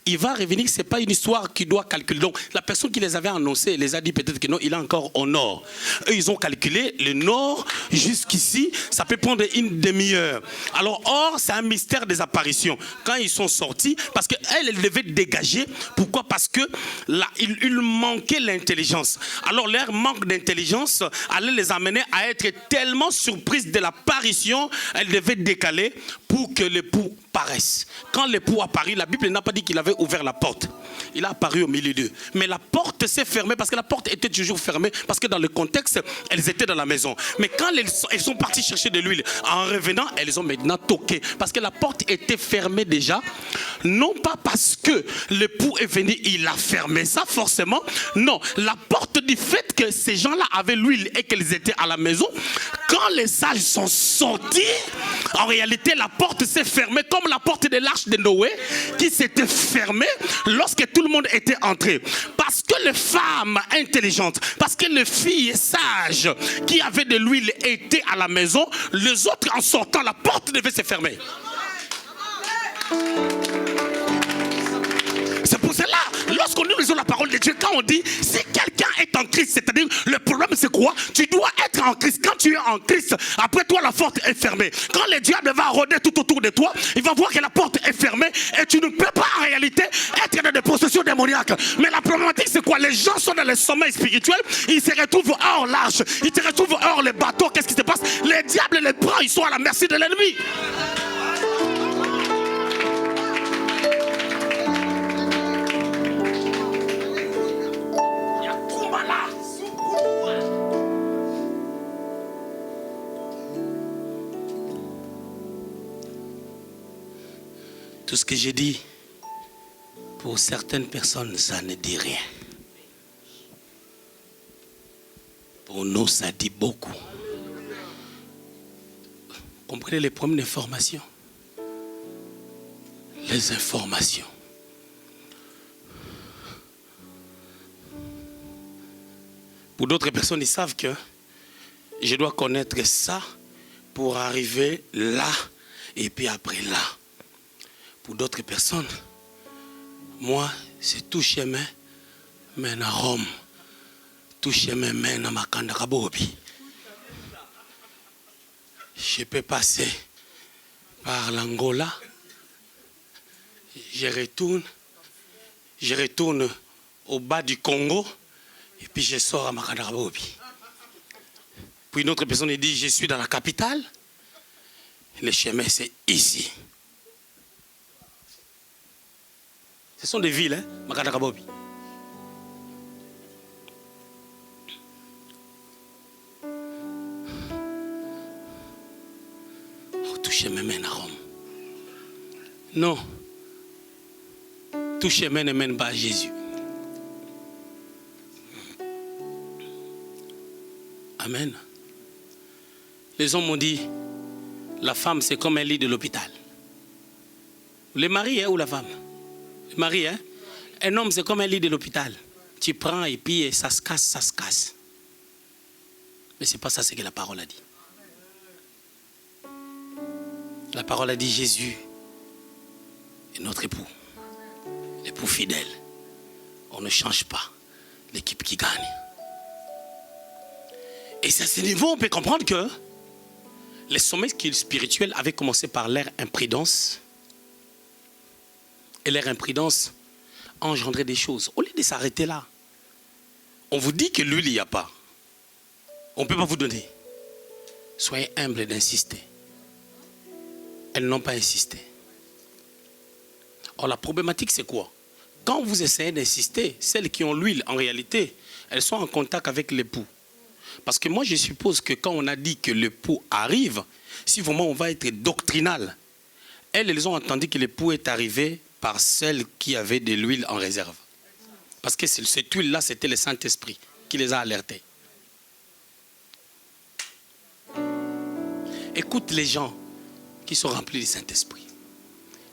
ce n'est pas une histoire qui doit calculer. Donc, la personne qui les avait annoncés les a dit peut-être que non, il est encore au nord. Eux, ils ont calculé le nord jusqu'ici, ça peut prendre une demi-heure. Alors, or, c'est un mystère des apparitions. Quand ils sont sortis, parce qu'elle devait dégager. Pourquoi? Parce que là, il manquait l'intelligence. Alors, leur manque d'intelligence allait les amener à être tellement surprises de l'apparition, elle devait décaler pour que l'époux paraisse. Quand l'époux apparut, la Bible n'a pas dit qu'il avait ouvert la porte. Il a apparu au milieu d'eux. Mais la porte s'est fermée parce que la porte était toujours fermée, parce que dans le contexte, elles étaient dans la maison. Mais quand elles sont parties chercher de l'huile, en revenant, elles ont maintenant toqué. Parce que la porte était fermée déjà. Non pas parce que l'époux est venu, il a fermé ça forcément. Non, la porte du fait que ces gens-là avaient l'huile et qu'elles étaient à la maison. Quand les sages sont sortis, en réalité, la porte s'est fermée comme la porte de l'arche de Noé qui s'était fermée lorsque tout le monde était entré. Parce que les femmes intelligentes, parce que les filles sages qui avaient de l'huile étaient à la maison, les autres en sortant, la porte devait se fermer. C'est pour cela, lorsqu'on nous lisons la parole de Dieu, quand on dit si quelqu'un est en Christ, c'est-à-dire le problème c'est quoi? Tu dois être en Christ. Quand tu es en Christ, après toi la porte est fermée. Quand le diable va rôder tout autour de toi, il va voir que la porte est fermée et tu ne peux pas en réalité être dans des possessions démoniaques. Mais la problématique c'est quoi? Les gens sont dans le sommeil spirituel, ils se retrouvent hors l'arche, ils se retrouvent hors les bateaux. Qu'est-ce qui se passe? Les diables les prend, ils sont à la merci de l'ennemi. Tout ce que j'ai dit, pour certaines personnes, ça ne dit rien. Pour nous, ça dit beaucoup. Comprenez les problèmes d'information. Les informations. Pour d'autres personnes, ils savent que je dois connaître ça pour arriver là et puis après là. Pour d'autres personnes, moi, c'est tout chemin mène à Rome. Tout chemin mène à Makanda Kabobi. Je peux passer par l'Angola. Je retourne au bas du Congo et puis je sors à Makanda Kabobi. Puis une autre personne dit, je suis dans la capitale. Le chemin, c'est ici. Ce sont des villes, hein, Makanda Kabobi. Oh, tout chemin mène à Rome. Non. Tout chemin ne mène pas à Jésus. Amen. Les hommes m'ont dit, la femme c'est comme un lit de l'hôpital. Le mari, hein, ou la femme? Le mari, hein? Un homme c'est comme un lit de l'hôpital. Tu prends et puis ça se casse, ça se casse. Mais c'est pas ça ce que la parole a dit. La parole a dit Jésus est notre époux. L'époux fidèle. On ne change pas l'équipe qui gagne. Et c'est à ce niveau on peut comprendre que les sommets spirituels avaient commencé par leur imprudence. Et leur imprudence a engendré des choses. Au lieu de s'arrêter là, on vous dit que l'huile, il n'y a pas. On ne peut pas vous donner. Soyez humbles d'insister. Elles n'ont pas insisté. Or, la problématique, c'est quoi? Quand vous essayez d'insister, celles qui ont l'huile, en réalité, elles sont en contact avec l'époux. Parce que moi, je suppose que quand on a dit que l'époux arrive, si vraiment on va être doctrinal, elles ont entendu que l'époux est arrivé par celle qui avait de l'huile en réserve. Parce que cette huile-là, c'était le Saint-Esprit qui les a alertés. Écoute les gens qui sont remplis du Saint-Esprit.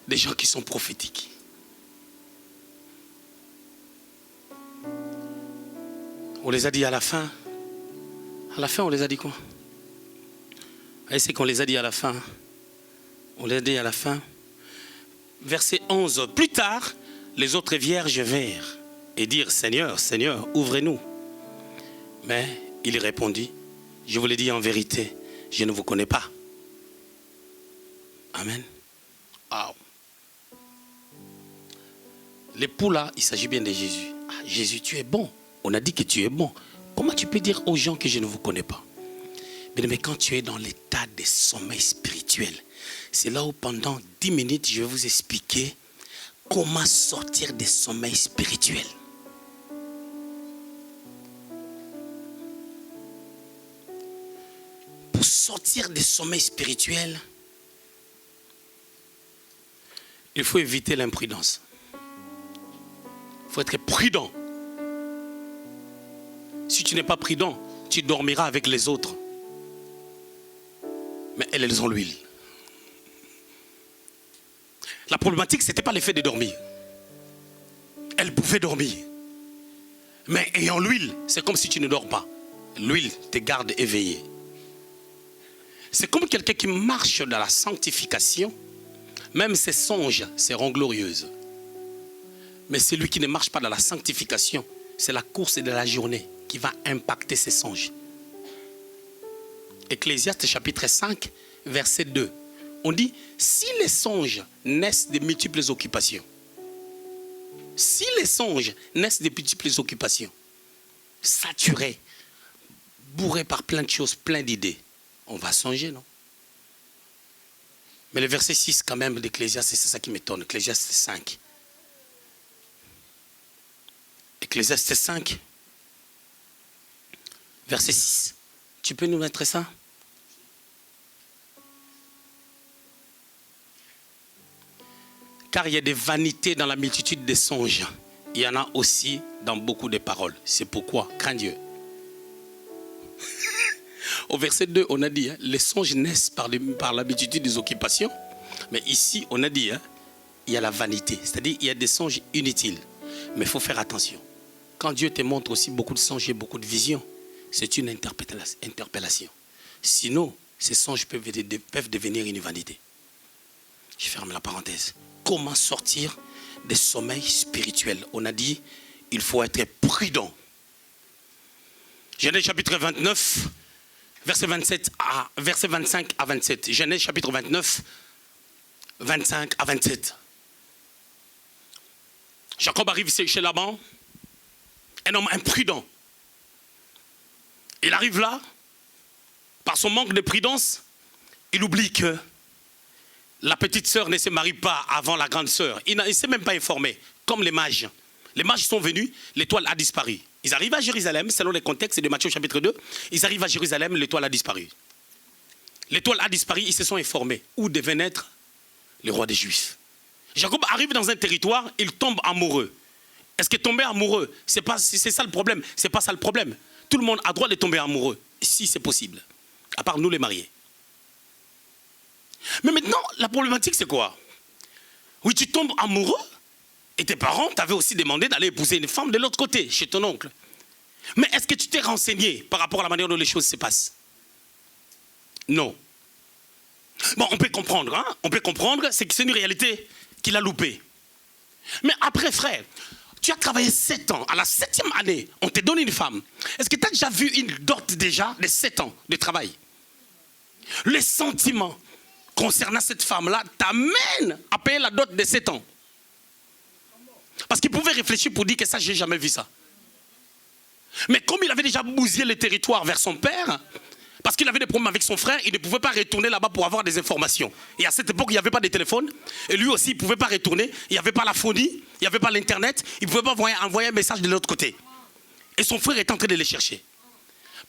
Des gens qui sont prophétiques. On les a dit à la fin. À la fin, on les a dit quoi? Et c'est qu'on les a dit à la fin. On les a dit à la fin. Verset 11. Plus tard, les autres vierges vinrent et dirent, Seigneur, Seigneur, ouvrez-nous. Mais il répondit, je vous l'ai dit en vérité, je ne vous connais pas. Amen. Wow. L'époux là, il s'agit bien de Jésus. Ah, Jésus, tu es bon. On a dit que tu es bon. Comment tu peux dire aux gens que je ne vous connais pas? Mais quand tu es dans l'état de sommeil spirituel, c'est là où pendant 10 minutes, je vais vous expliquer comment sortir des sommeils spirituels. Pour sortir des sommeils spirituels, il faut éviter l'imprudence. Il faut être prudent. Si tu n'es pas prudent, tu dormiras avec les autres. Mais elles ont l'huile. La problématique, ce n'était pas l'effet de dormir. Elles pouvaient dormir. Mais ayant l'huile, c'est comme si tu ne dors pas. L'huile te garde éveillé. C'est comme quelqu'un qui marche dans la sanctification. Même ses songes seront glorieuses. Mais celui qui ne marche pas dans la sanctification, c'est la course de la journée qui va impacter ses songes. Ecclésiaste chapitre 5, verset 2. On dit, si les songes naissent de multiples occupations, si les songes naissent de multiples occupations, saturés, bourrés par plein de choses, plein d'idées, on va songer, non? Mais le verset 6 quand même d'Ecclésiaste, c'est ça qui m'étonne. Ecclésiaste 5. Ecclésiaste 5, verset 6. Tu peux nous mettre ça? Car il y a des vanités dans la multitude des songes. Il y en a aussi dans beaucoup de paroles. C'est pourquoi, crains Dieu. Au verset 2, on a dit, les songes naissent par la multitude des occupations. Mais ici, on a dit, il y a la vanité. C'est-à-dire, il y a des songes inutiles. Mais il faut faire attention. Quand Dieu te montre aussi beaucoup de songes et beaucoup de visions, c'est une interpellation. Sinon, ces songes peuvent devenir une vanité. Je ferme la parenthèse. Comment sortir des sommeils spirituels? On a dit, il faut être prudent. Genèse chapitre 29, verset 25 à 27. Genèse chapitre 29, 25 à 27. Jacob arrive chez Laban, un homme imprudent. Il arrive là, par son manque de prudence, il oublie que la petite sœur ne se marie pas avant la grande sœur. Il ne s'est même pas informé, comme les mages. Les mages sont venus, l'étoile a disparu. Ils arrivent à Jérusalem, selon les contextes de Matthieu chapitre 2, ils arrivent à Jérusalem, l'étoile a disparu. L'étoile a disparu, ils se sont informés. Où devait naître le roi des Juifs? Jacob arrive dans un territoire, il tombe amoureux. Est-ce que tomber amoureux, c'est ça le problème? C'est pas ça le problème. Tout le monde a droit de tomber amoureux, si c'est possible. À part nous les mariés. Mais maintenant, la problématique c'est quoi? Oui, tu tombes amoureux et tes parents t'avaient aussi demandé d'aller épouser une femme de l'autre côté, chez ton oncle. Mais est-ce que tu t'es renseigné par rapport à la manière dont les choses se passent? Non. Bon, on peut comprendre, hein? On peut comprendre, c'est que c'est une réalité qu'il a loupée. Mais après, frère, tu as travaillé 7 ans. À la 7e année, on te donne une femme. Est-ce que tu as déjà vu une dot déjà de 7 ans de travail? Les sentiments concernant cette femme-là t'amènent à payer la dot de 7 ans. Parce qu'il pouvait réfléchir pour dire que ça, j'ai jamais vu ça. Mais comme il avait déjà bousillé le territoire vers son père, parce qu'il avait des problèmes avec son frère, il ne pouvait pas retourner là-bas pour avoir des informations. Et à cette époque, il n'y avait pas de téléphone. Et lui aussi, il ne pouvait pas retourner. Il n'y avait pas la phonie, il n'y avait pas l'internet. Il ne pouvait pas envoyer un message de l'autre côté. Et son frère est en train de les chercher.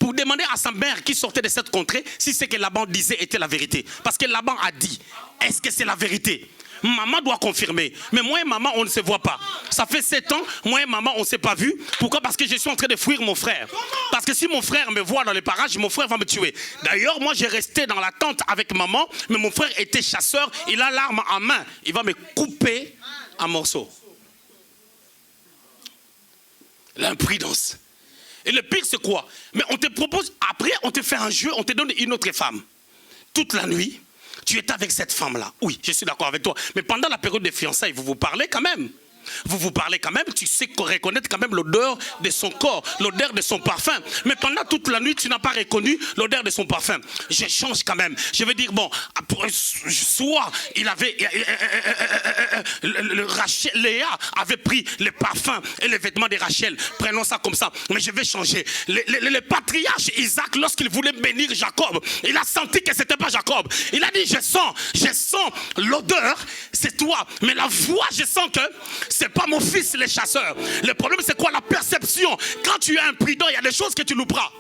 pour demander à sa mère qui sortait de cette contrée si ce que Laban disait était la vérité. Parce que Laban a dit, est-ce que c'est la vérité? Maman doit confirmer. Mais moi et maman, on ne se voit pas. Ça fait 7 ans, moi et maman, on ne s'est pas vu. Pourquoi? Parce que je suis en train de fuir mon frère. Parce que si mon frère me voit dans les parages, mon frère va me tuer. D'ailleurs, moi, j'ai resté dans la tente avec maman, mais mon frère était chasseur. Il a l'arme en main. Il va me couper en morceaux. L'imprudence. Et le pire, c'est quoi? Mais on te propose, après, on te fait un jeu, on te donne une autre femme. Toute la nuit, tu étais avec cette femme-là. Oui, je suis d'accord avec toi. Mais pendant la période de fiançailles, vous vous parlez quand même. Vous vous parlez quand même, tu sais reconnaître quand même l'odeur de son corps, l'odeur de son parfum. Mais pendant toute la nuit, tu n'as pas reconnu l'odeur de son parfum. Je change quand même. Je veux dire, bon, soit il avait... Léa avait pris les parfums et les vêtements de Rachel. Prenons ça comme ça. Mais je vais changer. Le patriarche Isaac, lorsqu'il voulait bénir Jacob, il a senti que ce n'était pas Jacob. Il a dit, je sens l'odeur, c'est toi. Mais la voix, je sens que c'est pas mon fils les chasseurs. Le problème c'est quoi? La perception. Quand tu es imprudent, il y a des choses que tu louperas.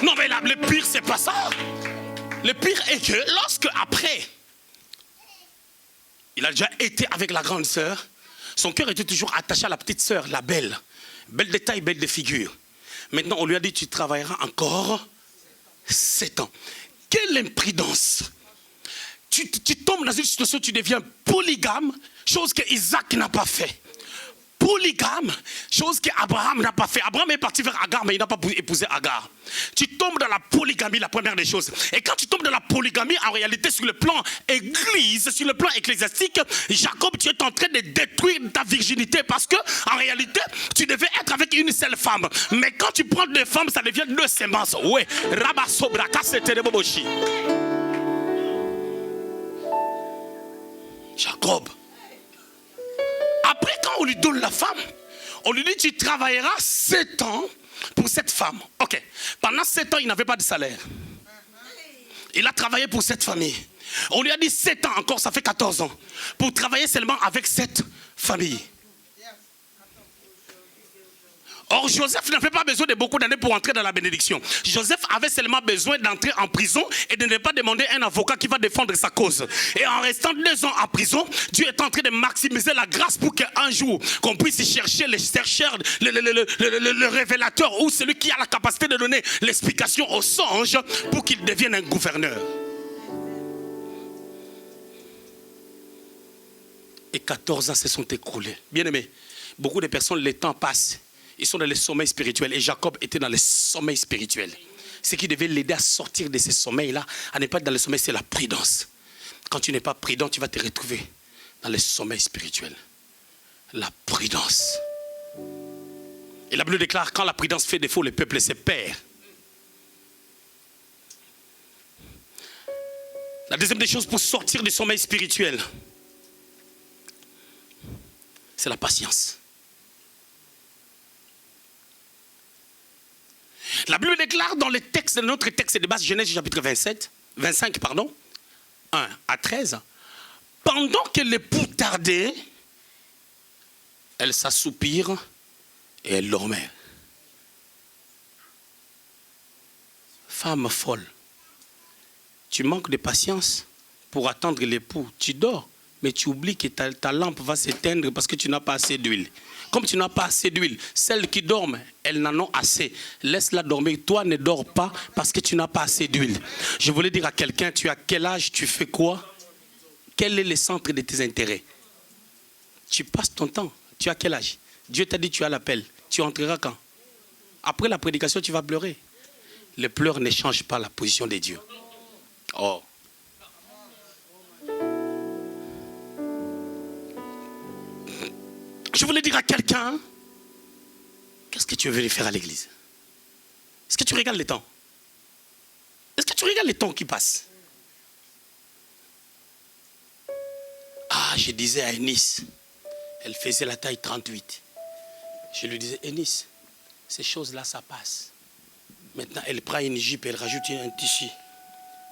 Non mais là, le pire c'est pas ça. Le pire est que lorsque après il a déjà été avec la grande sœur, son cœur était toujours attaché à la petite sœur, la belle. Belle de taille, belle de figure. Maintenant on lui a dit tu travailleras encore 7 ans. Quelle imprudence! Tu tombes dans une situation où tu deviens polygame, chose que Isaac n'a pas fait. Polygame, chose qu'Abraham n'a pas fait. Abraham est parti vers Agar, mais il n'a pas épousé Agar. Tu tombes dans la polygamie, la première des choses. Et quand tu tombes dans la polygamie, en réalité, sur le plan église, sur le plan ecclésiastique, Jacob, tu es en train de détruire ta virginité parce que, en réalité, tu devais être avec une seule femme. Mais quand tu prends 2 femmes, ça devient 2 semences. Ouais, Rabasobraka, c'était le bobochi. Jacob. Après, quand on lui donne la femme, on lui dit tu travailleras 7 ans pour cette femme. Ok. Pendant 7 ans, il n'avait pas de salaire. Il a travaillé pour cette famille. On lui a dit 7 ans encore, ça fait 14 ans. Pour travailler seulement avec cette famille. Or, Joseph n'avait pas besoin de beaucoup d'années pour entrer dans la bénédiction. Joseph avait seulement besoin d'entrer en prison et de ne pas demander un avocat qui va défendre sa cause. Et en restant 2 ans en prison, Dieu est en train de maximiser la grâce pour qu'un jour, qu'on puisse chercher le chercheur, le révélateur ou celui qui a la capacité de donner l'explication au songe pour qu'il devienne un gouverneur. Et 14 ans se sont écoulés. Bien aimé, beaucoup de personnes, le temps passe. Ils sont dans le sommeil spirituel. Et Jacob était dans le sommeil spirituel. Ce qui devait l'aider à sortir de ce sommeil-là, à ne pas être dans le sommeil, c'est la prudence. Quand tu n'es pas prudent, tu vas te retrouver dans le sommeil spirituel. La prudence. Et la Bible déclare, quand la prudence fait défaut, le peuple se perd. La deuxième des choses pour sortir du sommeil spirituel, c'est la patience. La Bible déclare dans le texte, notre texte de base, Genèse chapitre 25, 1 à 13, pendant que l'époux tardait, elle s'assoupire et elle dormait. Femme folle, tu manques de patience pour attendre l'époux, tu dors, mais tu oublies que ta lampe va s'éteindre parce que tu n'as pas assez d'huile. Comme tu n'as pas assez d'huile, celles qui dorment, elles n'en ont assez. Laisse-la dormir. Toi, ne dors pas parce que tu n'as pas assez d'huile. Je voulais dire à quelqu'un, tu as quel âge, tu fais quoi? Quel est le centre de tes intérêts? Tu passes ton temps. Tu as quel âge? Dieu t'a dit tu as l'appel. Tu entreras quand? Après la prédication, tu vas pleurer. Les pleurs ne changent pas la position de Dieu. Oh. Je voulais dire à quelqu'un, qu'est-ce que tu veux venir faire à l'église? Est-ce que tu regardes les temps? Est-ce que tu regardes les temps qui passent? Ah, je disais à Eunice, elle faisait la taille 38. Je lui disais, Eunice, ces choses-là, ça passe. Maintenant, elle prend une jupe, elle rajoute un tissu.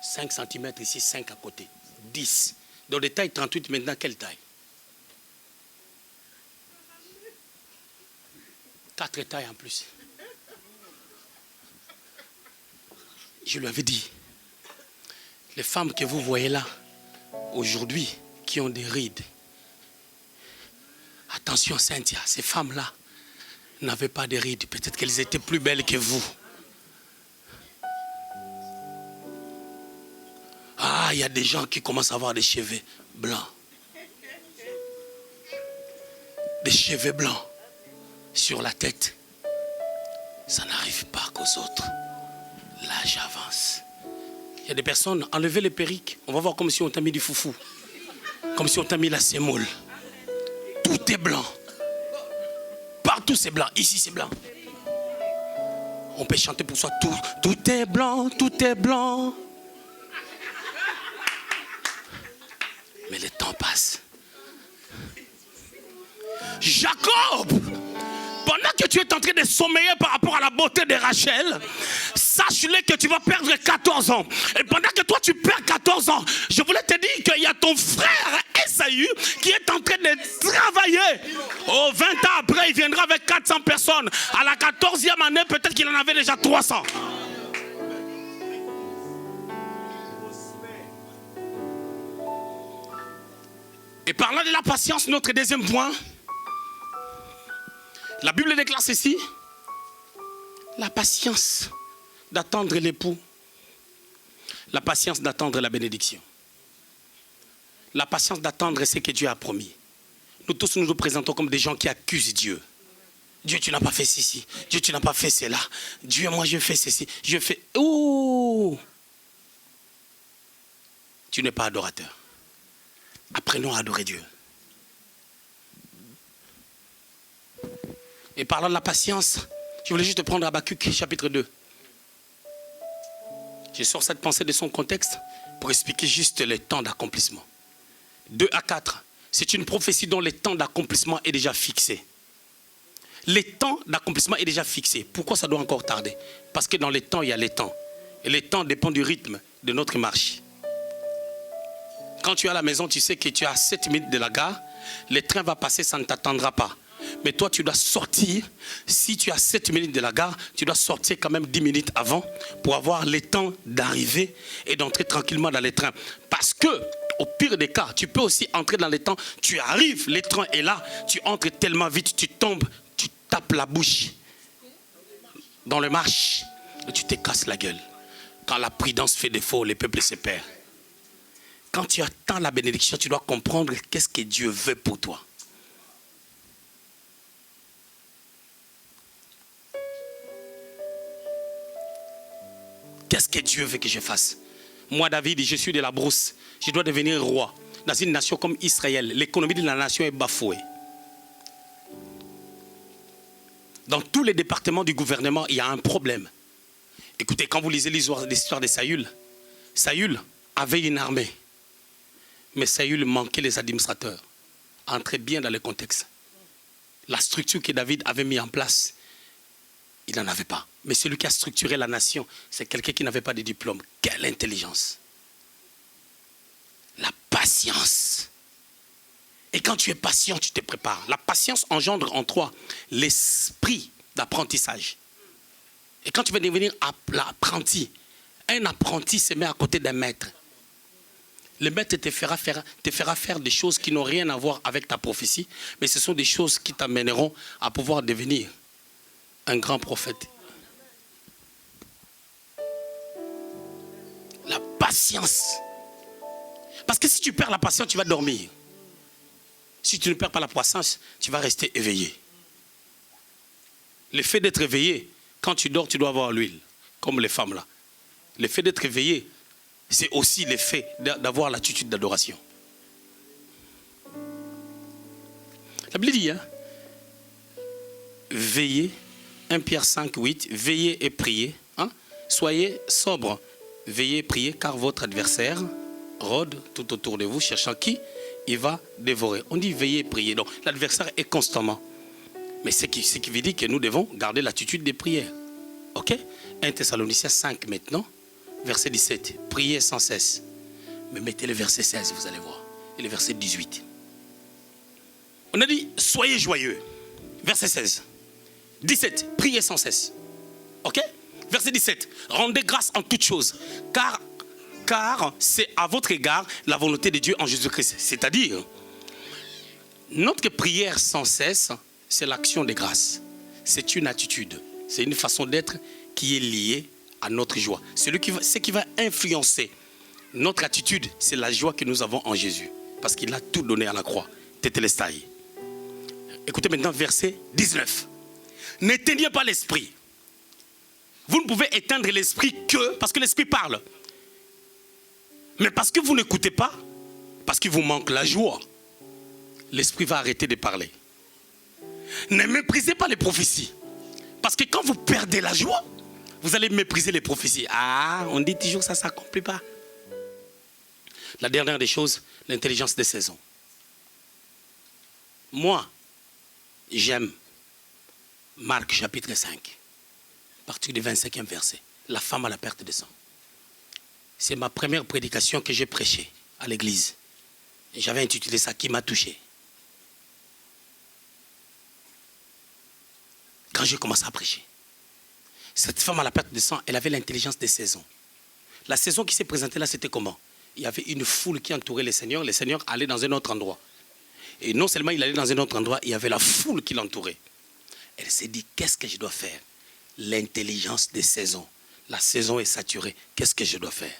5 cm ici, 5 à côté. 10. Dans les tailles 38, maintenant, quelle taille? 4 tailles en plus. Je lui avais dit, les femmes que vous voyez là, aujourd'hui, qui ont des rides, attention Cynthia, ces femmes-là n'avaient pas de rides. Peut-être qu'elles étaient plus belles que vous. Ah, il y a des gens qui commencent à avoir des cheveux blancs. Des cheveux blancs sur la tête. Ça n'arrive pas qu'aux autres. L'âge avance. Il y a des personnes, enlevez les perruques. On va voir comme si on t'a mis du foufou. Comme si on t'a mis la sémoule. Tout est blanc. Partout c'est blanc. Ici c'est blanc. On peut chanter pour soi. Tout est blanc, tout est blanc. Mais le temps passe. Jacob, pendant que tu es en train de sommeiller par rapport à la beauté de Rachel, sache-le que tu vas perdre 14 ans. Et pendant que toi tu perds 14 ans, je voulais te dire qu'il y a ton frère Esaü qui est en train de travailler. Oh, 20 ans après, il viendra avec 400 personnes. À la 14e année, peut-être qu'il en avait déjà 300. Et parlant de la patience, notre deuxième point, la Bible déclare ceci: la patience d'attendre l'époux, la patience d'attendre la bénédiction, la patience d'attendre ce que Dieu a promis. Nous tous nous présentons comme des gens qui accusent Dieu. Dieu, tu n'as pas fait ceci. Dieu, tu n'as pas fait cela. Dieu, moi, je fais ceci. Je fais... Oh! Tu n'es pas adorateur. Apprenons à adorer Dieu. Et parlant de la patience, je voulais juste prendre Habakkuk chapitre 2. Je sors cette pensée de son contexte pour expliquer juste le temps d'accomplissement. 2 à 4, c'est une prophétie dont le temps d'accomplissement est déjà fixé. Le temps d'accomplissement est déjà fixé. Pourquoi ça doit encore tarder? Parce que dans les temps, il y a les temps. Et les temps dépendent du rythme de notre marche. Quand tu es à la maison, tu sais que tu as 7 minutes de la gare. Le train va passer, ça ne t'attendra pas. Mais toi, tu dois sortir. Si tu as 7 minutes de la gare, tu dois sortir quand même 10 minutes avant pour avoir le temps d'arriver et d'entrer tranquillement dans le train. Parce que, au pire des cas, tu peux aussi entrer dans le temps. Tu arrives, le train est là, tu entres tellement vite, tu tombes, tu tapes la bouche dans le marche et tu te casses la gueule. Quand la prudence fait défaut, les peuples se perdent. Quand tu attends la bénédiction, tu dois comprendre qu'est-ce que Dieu veut pour toi. Qu'est-ce que Dieu veut que je fasse? Moi, David, je suis de la brousse. Je dois devenir roi. Dans une nation comme Israël, l'économie de la nation est bafouée. Dans tous les départements du gouvernement, il y a un problème. Écoutez, quand vous lisez l'histoire de Saül, Saül avait une armée. Mais Saül manquait les administrateurs. Entrez bien dans le contexte. La structure que David avait mise en place, il n'en avait pas. Mais celui qui a structuré la nation, c'est quelqu'un qui n'avait pas de diplôme. Quelle intelligence! La patience. Et quand tu es patient, tu te prépares. La patience engendre en toi l'esprit d'apprentissage. Et quand tu vas devenir apprenti, un apprenti se met à côté d'un maître. Le maître te fera faire des choses qui n'ont rien à voir avec ta prophétie, mais ce sont des choses qui t'amèneront à pouvoir devenir un grand prophète. La patience. Parce que si tu perds la patience, tu vas dormir. Si tu ne perds pas la patience, tu vas rester éveillé. Le fait d'être éveillé, quand tu dors, tu dois avoir l'huile, comme les femmes là. Le fait d'être éveillé, c'est aussi l'effet d'avoir l'attitude d'adoration. La Bible dit, veillez, 1 Pierre 5, 8, veillez et priez. Soyez sobres, veillez et priez, car votre adversaire rôde tout autour de vous, cherchant qui il va dévorer. On dit veillez et priez. Donc l'adversaire est constamment. Mais ce qui veut dire que nous devons garder l'attitude des prières. Ok? 1 Thessaloniciens 5 maintenant. Verset 17, priez sans cesse. Mais mettez le verset 16, vous allez voir. Et le verset 18. On a dit, soyez joyeux. Verset 16. 17, priez sans cesse. Ok? Verset 17, rendez grâce en toutes choses, car c'est à votre égard la volonté de Dieu en Jésus-Christ. C'est-à-dire, notre prière sans cesse, c'est l'action de grâce. C'est une attitude, c'est une façon d'être qui est liée à notre joie. Ce qui va influencer notre attitude, c'est la joie que nous avons en Jésus. Parce qu'il a tout donné à la croix. Tétélestai. Écoutez maintenant verset 19. N'éteignez pas l'esprit. Vous ne pouvez éteindre l'esprit que parce que l'esprit parle. Mais parce que vous n'écoutez pas, parce qu'il vous manque la joie, l'esprit va arrêter de parler. Ne méprisez pas les prophéties. Parce que quand vous perdez la joie, vous allez mépriser les prophéties. Ah, on dit toujours ça ne s'accomplit pas. La dernière des choses, l'intelligence des saisons. Moi, j'aime Marc chapitre 5, à partir du 25e verset. La femme à la perte de sang. C'est ma première prédication que j'ai prêchée à l'église. J'avais intitulé ça « Qui m'a touché ». Quand j'ai commencé à prêcher, cette femme à la perte de sang, elle avait l'intelligence des saisons. La saison qui s'est présentée là, c'était comment? Il y avait une foule qui entourait les seigneurs allaient dans un autre endroit. Et non seulement il allait dans un autre endroit, il y avait la foule qui l'entourait. Elle s'est dit, qu'est-ce que je dois faire? L'intelligence des saisons. La saison est saturée, qu'est-ce que je dois faire?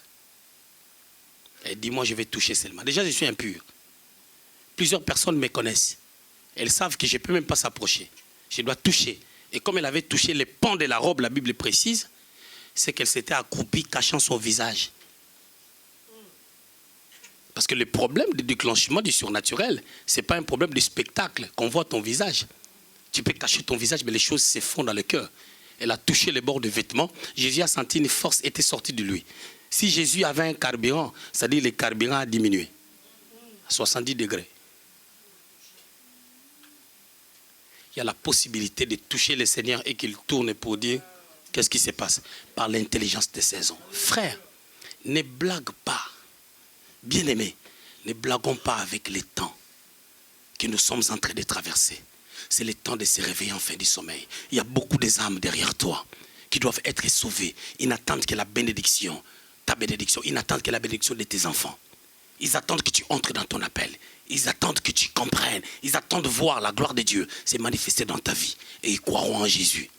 Elle dit, moi je vais toucher seulement. Déjà je suis impur. Plusieurs personnes me connaissent. Elles savent que je ne peux même pas s'approcher. Je dois toucher. Et comme elle avait touché les pans de la robe, la Bible précise, c'est qu'elle s'était accroupie, cachant son visage. Parce que le problème du déclenchement du surnaturel, ce n'est pas un problème de spectacle, qu'on voit ton visage. Tu peux cacher ton visage, mais les choses se font dans le cœur. Elle a touché les bords de vêtements. Jésus a senti une force était sortie de lui. Si Jésus avait un carburant, c'est-à-dire le carburant a diminué à 70 degrés. Il y a la possibilité de toucher le Seigneur et qu'il tourne pour dire qu'est-ce qui se passe par l'intelligence des saisons. Frère, ne blague pas. Bien-aimés, ne blaguons pas avec les temps que nous sommes en train de traverser. C'est le temps de se réveiller en fin du sommeil. Il y a beaucoup d'âmes derrière toi qui doivent être sauvées. Ils n'attendent que la bénédiction, ta bénédiction. Ils n'attendent que la bénédiction de tes enfants. Ils attendent que tu entres dans ton appel. Ils attendent que tu comprennes. Ils attendent de voir la gloire de Dieu se manifester dans ta vie. Et ils croiront en Jésus.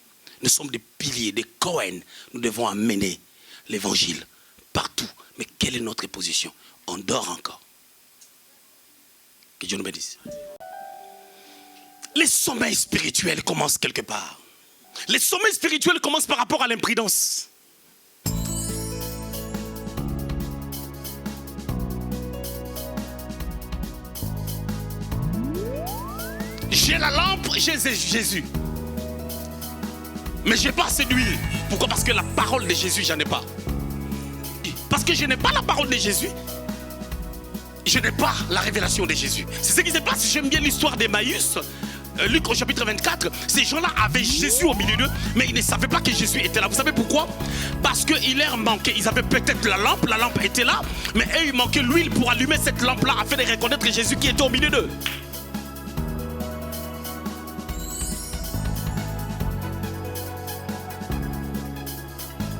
Nous sommes des piliers, des Cohen. Nous devons amener l'évangile partout. Mais quelle est notre position? On dort encore. Que Dieu nous bénisse. Les sommets spirituels commencent quelque part. Les sommets spirituels commencent par rapport à l'imprudence. J'ai la lampe, j'ai Jésus. Mais je n'ai pas assez d'huile. Pourquoi? Parce que la parole de Jésus, je n'en ai pas. Parce que je n'ai pas la parole de Jésus, je n'ai pas la révélation de Jésus. C'est ce qui se passe. J'aime bien l'histoire d'Emmaüs. Luc au chapitre 24, ces gens-là avaient Jésus au milieu d'eux, mais ils ne savaient pas que Jésus était là. Vous savez pourquoi? Parce qu'il leur manquait. Ils avaient peut-être la lampe était là, mais eux, il manquait l'huile pour allumer cette lampe-là afin de reconnaître Jésus qui était au milieu d'eux.